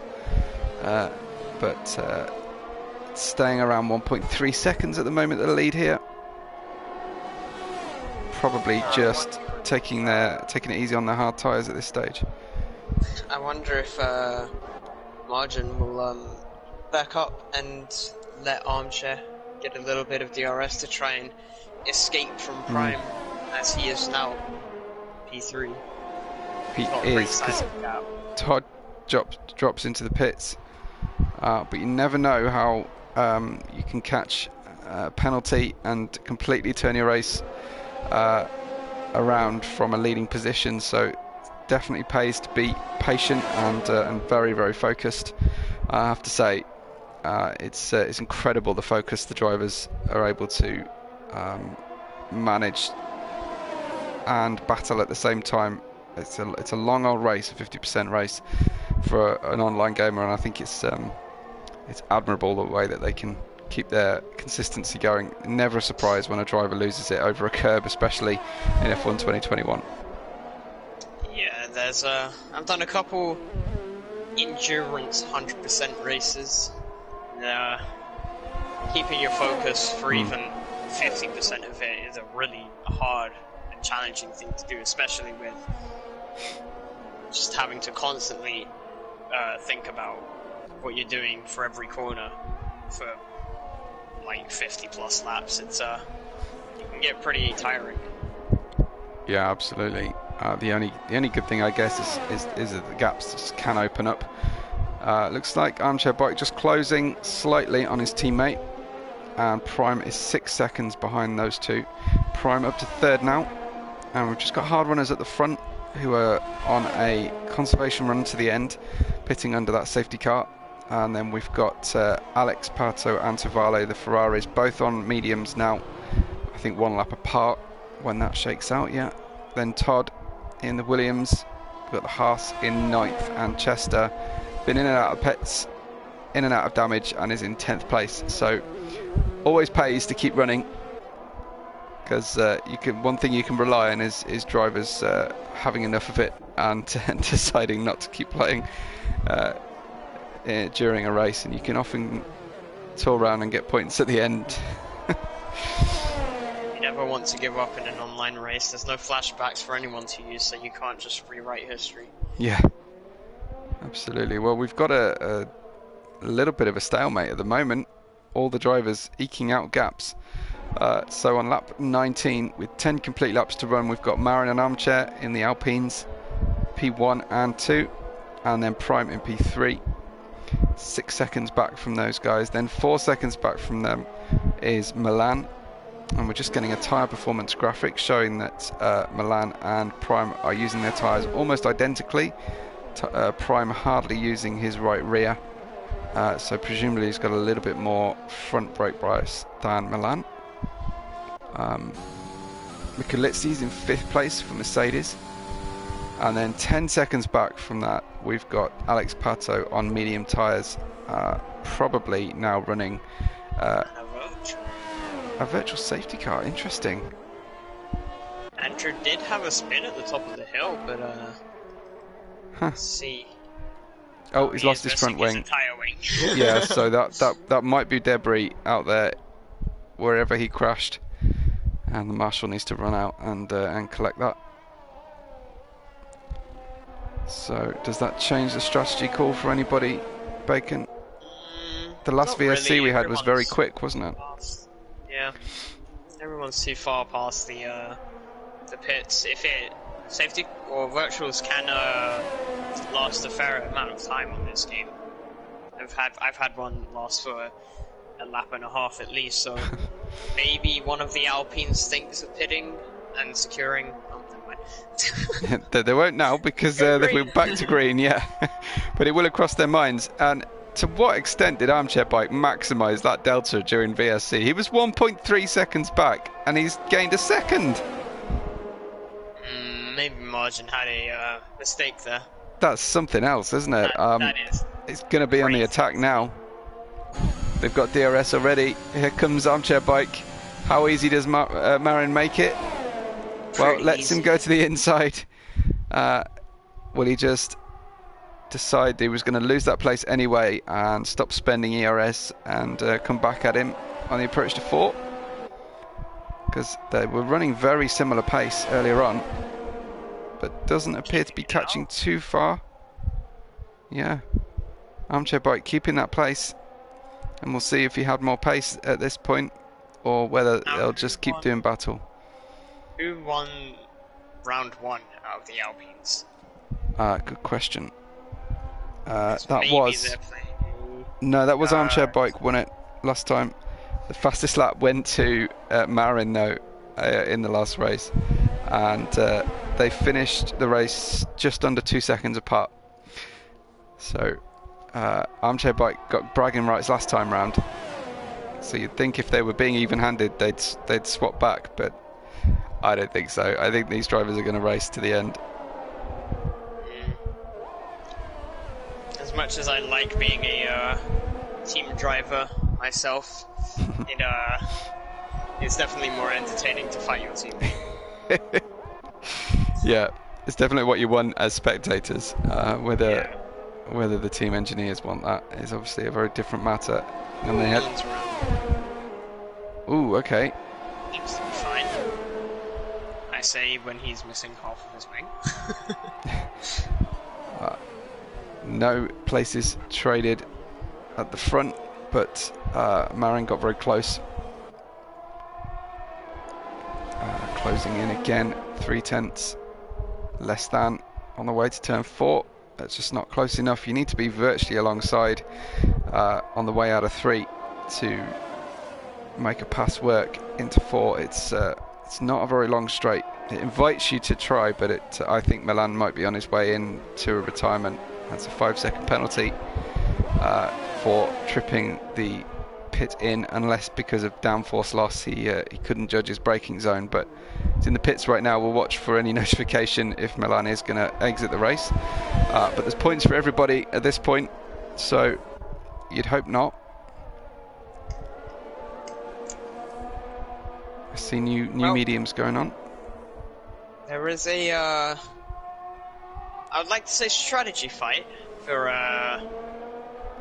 but staying around 1.3 seconds at the moment, the lead here. Probably just taking it easy on their hard tyres at this stage. I wonder if Margin will back up and let Armchair get a little bit of DRS to try and escape from Prime, as he is now P3. He is, because Todd drops into the pits, but you never know how you can catch a penalty and completely turn your race around from a leading position. So definitely pays to be patient and very, very focused. I have to say, it's incredible the focus the drivers are able to manage and battle at the same time. It's a long old race, a 50% race for an online gamer, and I think it's admirable the way that they can keep their consistency going. Never a surprise when a driver loses it over a curb, especially in F1 2021. Yeah, there's I've done a couple endurance 100% races. Keeping your focus for even 50% of it is a really hard and challenging thing to do, especially with just having to constantly think about what you're doing for every corner for like 50 plus laps. It can get pretty tiring. Yeah, absolutely. The only good thing, I guess, is that the gaps just can open up. Looks like Armchair Bike just closing slightly on his teammate, and Prime is 6 seconds behind those two. Prime up to third now, and we've just got hard runners at the front who are on a conservation run to the end, pitting under that safety car. And then we've got Alex, Pato and Tavale, the Ferraris, both on mediums now. I think one lap apart when that shakes out, yeah. Then Todd in the Williams. We've got the Haas in 9th, and Chester been in and out of pits, in and out of damage, and is in 10th place. So always pays to keep running, because one thing you can rely on is drivers having enough of it and deciding not to keep playing during a race, and you can often tour around and get points at the end. You never want to give up in an online race. There's no flashbacks for anyone to use, so you can't just rewrite history. Yeah, absolutely. Well, we've got a little bit of a stalemate at the moment. All the drivers eking out gaps. So on lap 19, with 10 complete laps to run, we've got Marin and Armchair in the Alpines, P1 and 2, and then Prime in P3. 6 seconds back from those guys. Then 4 seconds back from them is Milan. And we're just getting a tyre performance graphic showing that Milan and Prime are using their tyres almost identically. Prime hardly using his right rear. So presumably he's got a little bit more front brake bias than Milan. Mikulitski's in 5th place for Mercedes. And then 10 seconds back from that, we've got Alex Pato on medium tyres, probably now running a virtual safety car. Interesting. Andrew did have a spin at the top of the hill, but let's see. Oh, he's lost his front wing. Yeah, so that might be debris out there wherever he crashed, and the marshal needs to run out and collect that. So does that change the strategy call for anybody, Bacon? The last VSC really. We had was very quick, wasn't it? Yeah, everyone's too far past the pits. If safety or virtuals can last a fair amount of time on this game. I've had one last for a lap and a half at least, so maybe one of the Alpines thinks of pitting and securing. Oh, never mind. They won't now because we're back to green, yeah. But it will have crossed their minds. And to what extent did Armchair Bike maximise that delta during VSC? He was 1.3 seconds back, and he's gained a second. Maybe Margin had a mistake there. That's something else, isn't it? That is. It's going to be on the attack now. They've got DRS already. Here comes Armchair Bike. How easy does Marin make it? Well, lets him go to the inside. Will he just decide he was going to lose that place anyway and stop spending ERS and come back at him on the approach to 4? Because they were running very similar pace earlier on, but doesn't appear to be catching too far. Yeah, Armchair Bike keeping that place, and we'll see if he had more pace at this point or whether they'll just keep doing battle. Who won round 1 out of the Alpines? Good question. That was Armchair Bike won it last time. The fastest lap went to Marin though in the last race, and they finished the race just under 2 seconds apart. So Armchair Bike got bragging rights last time round. So you'd think if they were being even-handed, they'd swap back, but I don't think so. I think these drivers are going to race to the end. As much as I like being a team driver myself, it's definitely more entertaining to fight your team. Yeah, it's definitely what you want as spectators. Whether the team engineers want that is obviously a very different matter. And they had... Ooh, okay. Seems to be fine. I say when he's missing half of his wing. No places traded at the front, but Marin got very close. Closing in again, 3/10 less than on the way to turn 4. That's just not close enough. You need to be virtually alongside on the way out of 3 to make a pass work into 4. It's not a very long straight. It invites you to try, but I think Milan might be on his way in to a retirement. That's a 5-second penalty for tripping the pit in, unless because of downforce loss he couldn't judge his braking zone. But it's in the pits right now. We'll watch for any notification if Milan is going to exit the race. But there's points for everybody at this point, so you'd hope not. see new mediums going on. There is a, I would like to say strategy fight for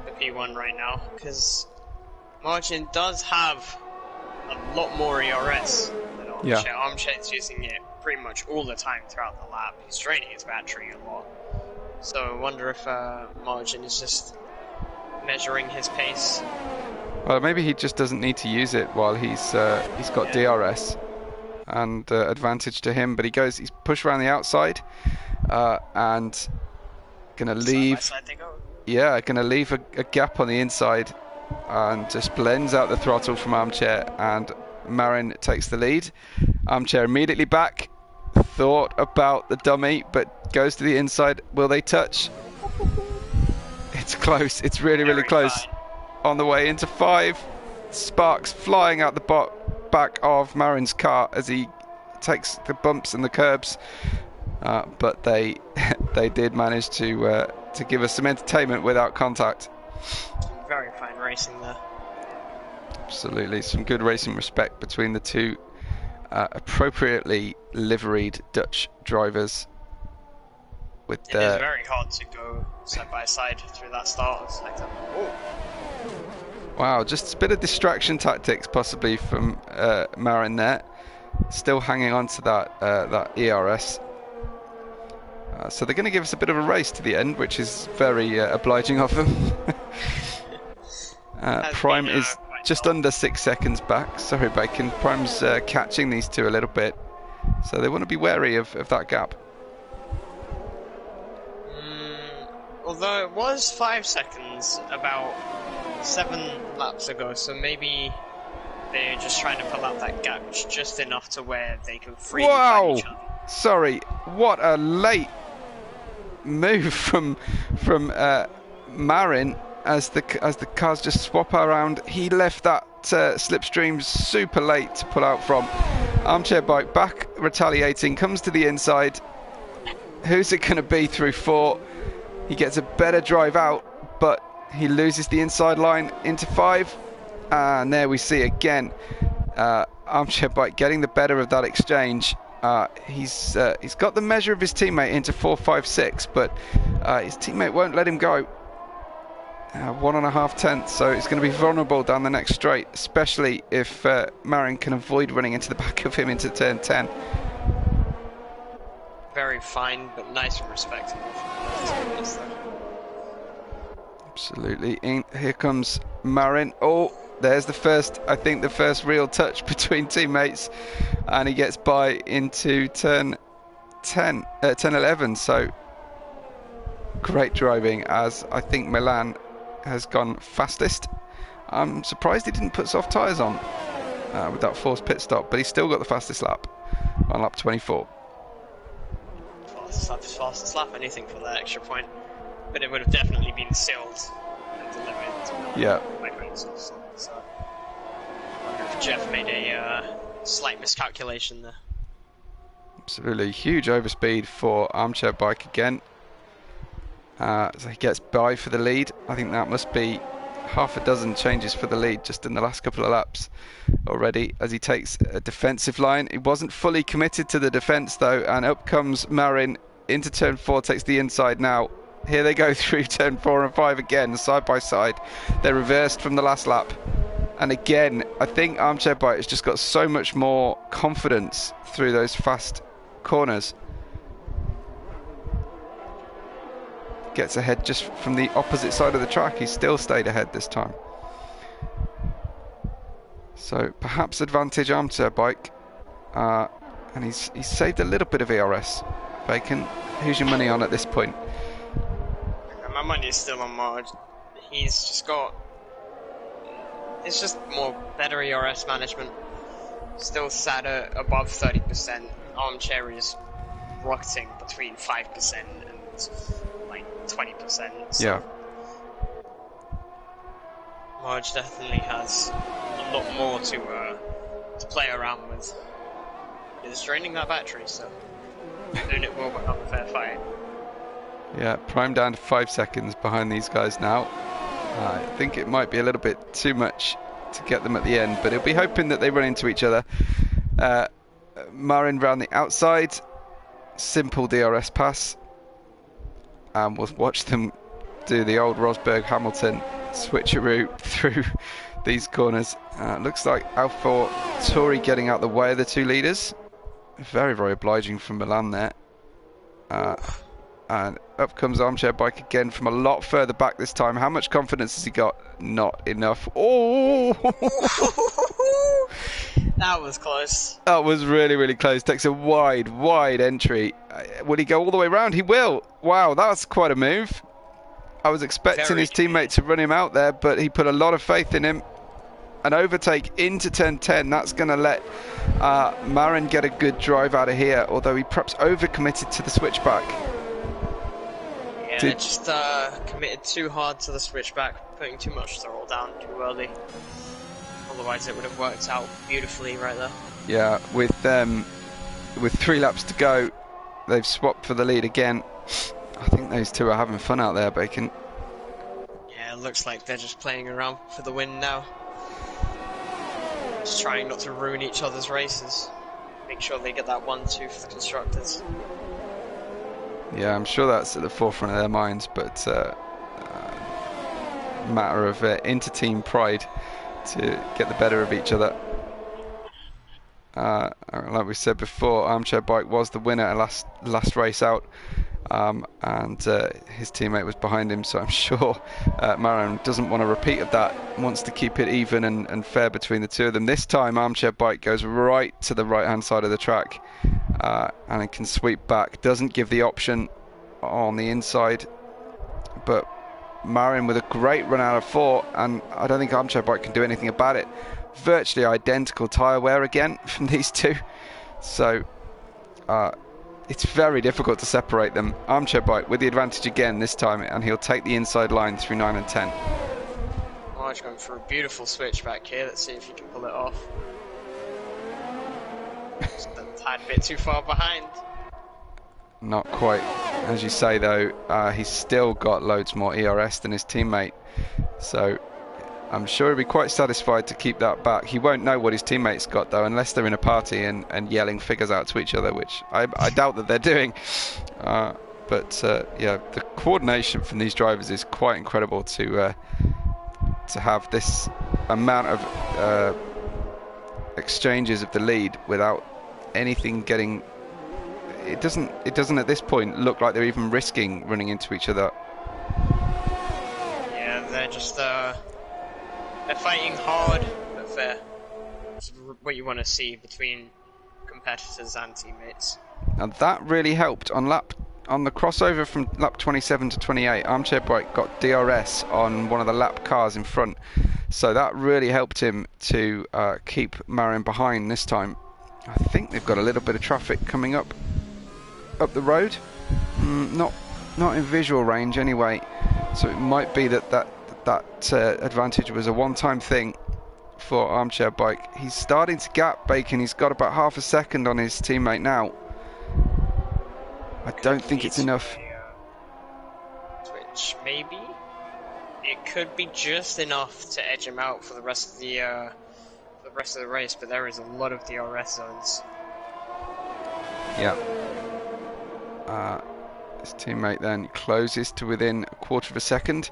the P1 right now, because Margin does have a lot more ERS than Armchair. Yeah. Armchair's using it pretty much all the time throughout the lap. He's draining his battery a lot. So I wonder if Margin is just measuring his pace. Well, maybe he just doesn't need to use it while he's got DRS and advantage to him. But he's pushed around the outside and gonna leave. Side by side they go. Yeah, gonna leave a gap on the inside and just blends out the throttle from Armchair, and Marin takes the lead. Armchair immediately back. Thought about the dummy, but goes to the inside. Will they touch? It's close. It's really close. Fine. On the way into 5, sparks flying out the back of Marin's car as he takes the bumps and the curbs, but they did manage to give us some entertainment without contact. Very fine racing there. Absolutely, some good racing respect between the two appropriately liveried Dutch drivers. It is very hard to go side by side through that start sector. Wow, just a bit of distraction tactics possibly from Marin there. Still hanging on to that ERS. So they're going to give us a bit of a race to the end, which is very obliging of them. Prime is just under 6 seconds back. Sorry, Bacon. Prime's catching these two a little bit. So they want to be wary of that gap. Although it was 5 seconds about 7 laps ago, so maybe they're just trying to pull out that gap just enough to where they can freely find each other. Sorry, what a late move from Marin as the cars just swap around. He left that slipstream super late to pull out from. Armchair Bike back retaliating, comes to the inside. Who's it going to be through 4? He gets a better drive out, but he loses the inside line into 5. And there we see again Armchair Bike getting the better of that exchange. He's got the measure of his teammate into 4, 5, 6, but his teammate won't let him go. 1.5 tenths, so it's going to be vulnerable down the next straight, especially if Marin can avoid running into the back of him into turn 10. Very fine, but nice and respectable. Absolutely. Here comes Marin. Oh, there's the first real touch between teammates, and he gets by into turn 11. So great driving, as I think Milan has gone fastest. I'm surprised he didn't put soft tyres on with that forced pit stop, but he's still got the fastest lap on lap 24. Fastest lap, anything for that extra point, but it would have definitely been sealed and delivered to Milan. Yeah. So I wonder if Jeff made a slight miscalculation there. Absolutely, huge overspeed for Armchair Bike again. So he gets by for the lead. I think that must be half a dozen changes for the lead just in the last couple of laps already, as he takes a defensive line. He wasn't fully committed to the defence though, and up comes Marin into turn 4, takes the inside now. Here they go through turn 4 and 5 again, side by side. They're reversed from the last lap. And again, I think Armchair Bike has just got so much more confidence through those fast corners. Gets ahead just from the opposite side of the track. He's still stayed ahead this time. So perhaps advantage Armchair Bike. And he's saved a little bit of ERS. Bacon, who's your money on at this point? My money is still on Marge. He's just got... It's just more better ERS management. Still sat at above 30%. Armchair is rocketing between 5% and like 20%. So Yeah. Marge definitely has a lot more to play around with. He's draining that battery, so soon it will become a fair fight. Yeah, Prime down to 5 seconds behind these guys now. I think it might be a little bit too much to get them at the end, but he'll be hoping that they run into each other. Marin round the outside, simple DRS pass, and we'll watch them do the old Rosberg-Hamilton switcheroo through these corners. Looks like Alfa Tauri getting out the way of the two leaders. Very, very obliging from Milan there. And up comes Armchair Bike again from a lot further back this time. How much confidence has he got? Not enough. Oh! That was close. That was really, really close. Takes a wide, wide entry. Will he go all the way around? He will. Wow, that's quite a move. I was expecting his teammate to run him out there, but he put a lot of faith in him. An overtake into turn 10. That's going to let Marin get a good drive out of here, although he perhaps overcommitted to the switchback. Yeah, they just committed too hard to the switchback, putting too much throttle down too early. Otherwise it would have worked out beautifully right there. Yeah, with 3 laps to go, they've swapped for the lead again. I think those two are having fun out there, Bacon. Yeah, it looks like they're just playing around for the win now. Just trying not to ruin each other's races. Make sure they get that 1-2 for the constructors. Yeah, I'm sure that's at the forefront of their minds, but matter of inter-team pride to get the better of each other. Like we said before, Armchair Bike was the winner last race out, and his teammate was behind him, so I'm sure Marin doesn't want a repeat of that, wants to keep it even and fair between the two of them. This time Armchair Bike goes right to the right hand side of the track, and it can sweep back, doesn't give the option on the inside, but Marin with a great run out of 4, and I don't think Armchair Bike can do anything about it. Virtually identical tyre wear again from these two, so it's very difficult to separate them. Armchair Bike with the advantage again this time, and he'll take the inside line through 9 and 10. Oh, he's going for a beautiful switch back here. Let's see if he can pull it off. Just a tad bit too far behind. Not quite. As you say though, he's still got loads more ERS than his teammate, so I'm sure he'll be quite satisfied to keep that back. He won't know what his teammates got though, unless they're in a party and yelling figures out to each other, which I doubt that they're doing. But yeah, the coordination from these drivers is quite incredible to have this amount of exchanges of the lead without anything getting. It doesn't at this point look like they're even risking running into each other. Yeah, they're just they're fighting hard but fair. It's what you want to see between competitors and teammates. And that really helped on the crossover from lap 27 to 28. Armchair Bike got DRS on one of the lap cars in front, so that really helped him to keep Marin behind this time. I think they've got a little bit of traffic coming up the road, not in visual range anyway, so it might be that advantage was a one-time thing for Armchair Bike. He's starting to gap Bacon. He's got about half a second on his teammate now. I don't think it's enough. Which maybe it could be just enough to edge him out for the rest of the race, but there is a lot of DRS zones. Yeah. His teammate then closes to within a quarter of a second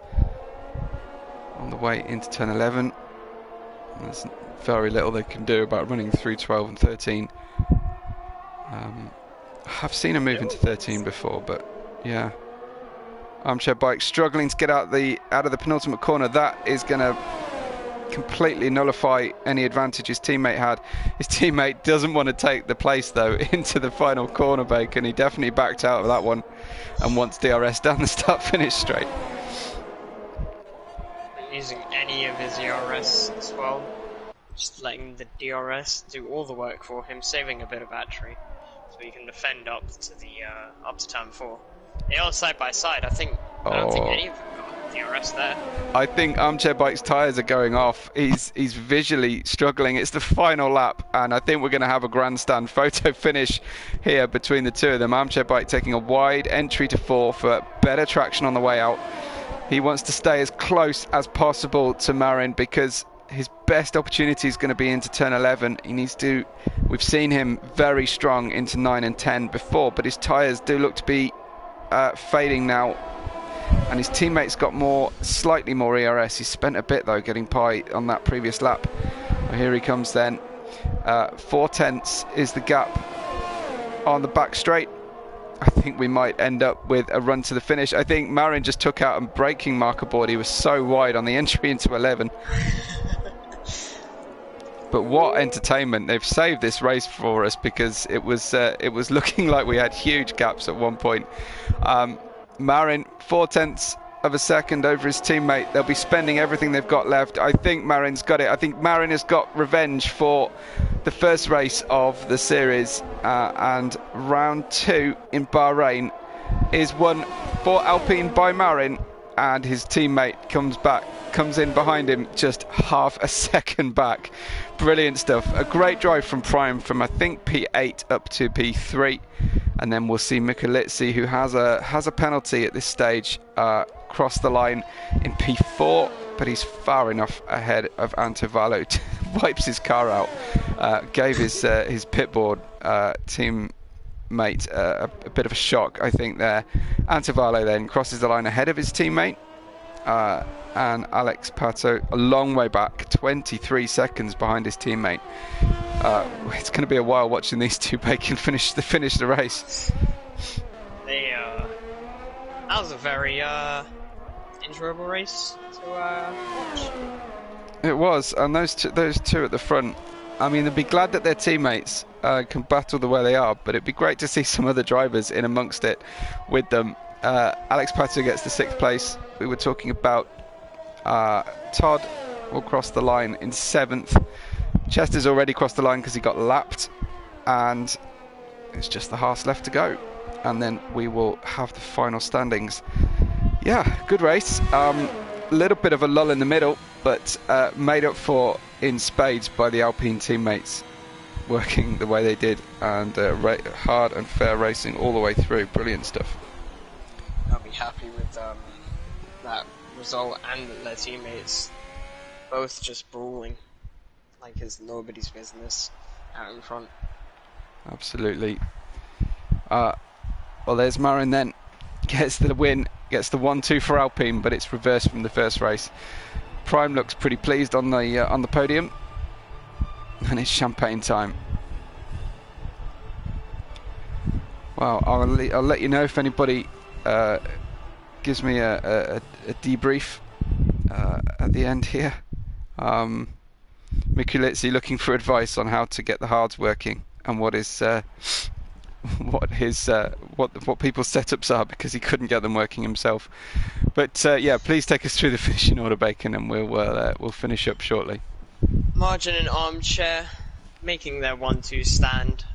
on the way into turn 11. There's very little they can do about running through 12 and 13. I've seen him move into 13 before, but yeah. Armchair Bike struggling to get out of the penultimate corner. That is going to completely nullify any advantage his teammate had. His teammate doesn't want to take the place though into the final corner, Bacon. He definitely backed out of that one and wants DRS down the start-finish straight. Using any of his ERS as well, just letting the DRS do all the work for him, saving a bit of battery, so he can defend up to turn 4. They are side by side. I don't think any of them got DRS there. I think Armchair Bike's tyres are going off. He's visually struggling. It's the final lap, and I think we're going to have a grandstand photo finish here between the two of them. Armchair Bike taking a wide entry to 4 for better traction on the way out. He wants to stay as close as possible to Marin because his best opportunity is going to be into turn 11. He needs to. We've seen him very strong into 9 and 10 before, but his tyres do look to be fading now, and his teammates got slightly more ERS. He spent a bit though getting by on that previous lap. Well, here he comes then. 4 tenths is the gap on the back straight. I think we might end up with a run to the finish. I think Marin just took out a braking marker board. He was so wide on the entry into 11. But what entertainment. They've saved this race for us, because it was looking like we had huge gaps at one point. Marin 4 tenths of a second over his teammate. They'll be spending everything they've got left. I think Marin's got it. I think Marin has got revenge for the first race of the series, and round 2 in Bahrain is won for Alpine by Marin, and his teammate comes in behind him just half a second back. Brilliant stuff. A great drive from Prime from I think P8 up to P3, and then we'll see Mikulitsi, who has a penalty at this stage, cross the line in P4, but he's far enough ahead of Antovalo to wipes his car out. Gave his pitboard teammate a bit of a shock, I think, there. Antovalo then crosses the line ahead of his teammate, and Alex Pato a long way back, 23 seconds behind his teammate. It's going to be a while watching these two Bacon finish the race. That was a very enjoyable race to watch. It was, and those two at the front, I mean, they'd be glad that their teammates can battle the way they are, but it'd be great to see some other drivers in amongst it with them. Alex Pato gets the 6th place. We were talking about Todd will cross the line in 7th. Chester's already crossed the line because he got lapped, and it's just the Haas left to go, and then we will have the final standings. Yeah, good race. Little bit of a lull in the middle, but made up for in spades by the Alpine teammates working the way they did, and hard and fair racing all the way through. Brilliant stuff. I'll be happy with that result, and their teammates both just brawling like it's nobody's business out in front. Absolutely. Well, there's Marin then. Gets the win, gets the 1-2 for Alpine, but it's reversed from the first race. Prime looks pretty pleased on the podium, and it's champagne time. Well, I'll let you know if anybody gives me a debrief at the end here. Mikulitsi looking for advice on how to get the hards working, and what people's setups are, because he couldn't get them working himself. But yeah, please take us through the finishing order, Bacon, and we'll finish up shortly. Margin and Armchair making their 1-2 stand,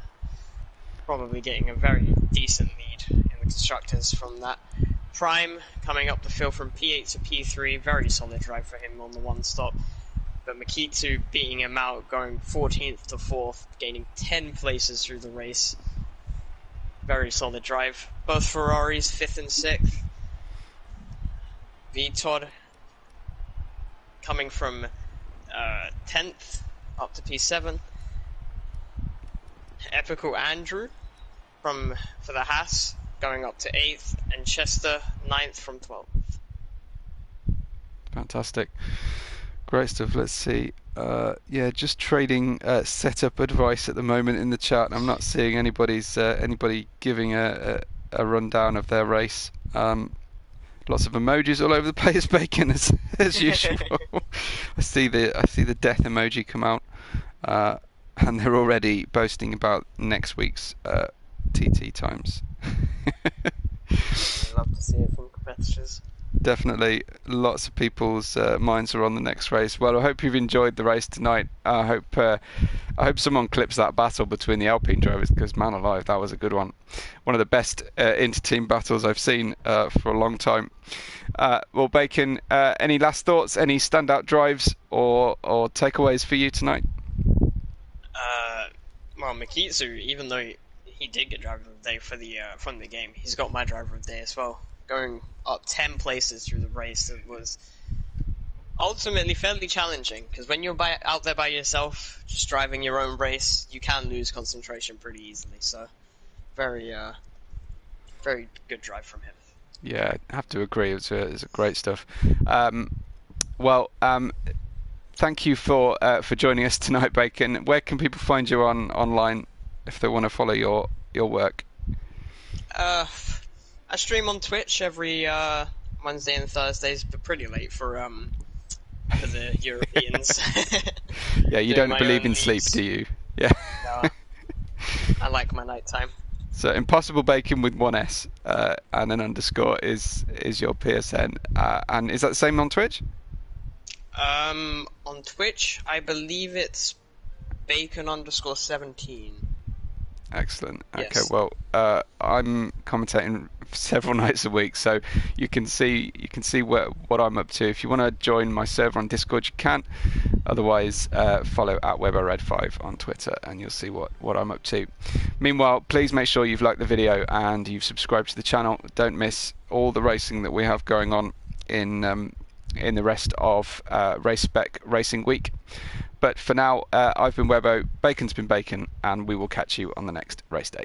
probably getting a very decent lead in the constructors from that. Prime coming up the field from P8 to P3, very solid drive for him on the one stop. But Makitsu beating him out, going 14th to 4th, gaining 10 places through the race. Very solid drive. Both Ferraris 5th and 6th. Todd coming from 10th up to P7. Epical Andrew for the Haas going up to 8th, and Chester 9th from 12th. Fantastic. Great stuff. Let's see. Yeah, just trading setup advice at the moment in the chat. I'm not seeing anybody giving a rundown of their race. Lots of emojis all over the place, Bacon, as usual. I see the death emoji come out, and they're already boasting about next week's TT times. Love to see it from competitors. Definitely, lots of people's minds are on the next race. Well, I hope you've enjoyed the race tonight. I hope someone clips that battle between the Alpine drivers, because man alive, that was a good one. One of the best inter-team battles I've seen for a long time. Well, Bacon, any last thoughts? Any standout drives or takeaways for you tonight? Well, Makitsu, even though he did get driver of the day for the from the game, he's got my driver of the day as well. Going up 10 places through the race, it was ultimately fairly challenging, because when you're out there by yourself, just driving your own race, you can lose concentration pretty easily. So, very, very good drive from him. Yeah, I have to agree. It's a great stuff. Thank you for joining us tonight, Bacon. Where can people find you online if they want to follow your work? I stream on Twitch every Wednesday and Thursdays, but pretty late for the Europeans. Yeah, you don't believe in sleep, do you? Yeah. No, I like my nighttime. So ImpossibleBacon with one S and an underscore is your PSN, and is that the same on Twitch? On Twitch, I believe it's bacon_17. Excellent. Okay, Yes. well, I'm commentating several nights a week, so you can see what I'm up to. If you want to join my server on Discord, you can. Otherwise, follow @WebberRed5 on Twitter, and you'll see what I'm up to. Meanwhile, please make sure you've liked the video and you've subscribed to the channel. Don't miss all the racing that we have going on in the rest of Race Spec Racing Week. But for now, I've been Webbo, Bacon's been Bacon, and we will catch you on the next race day.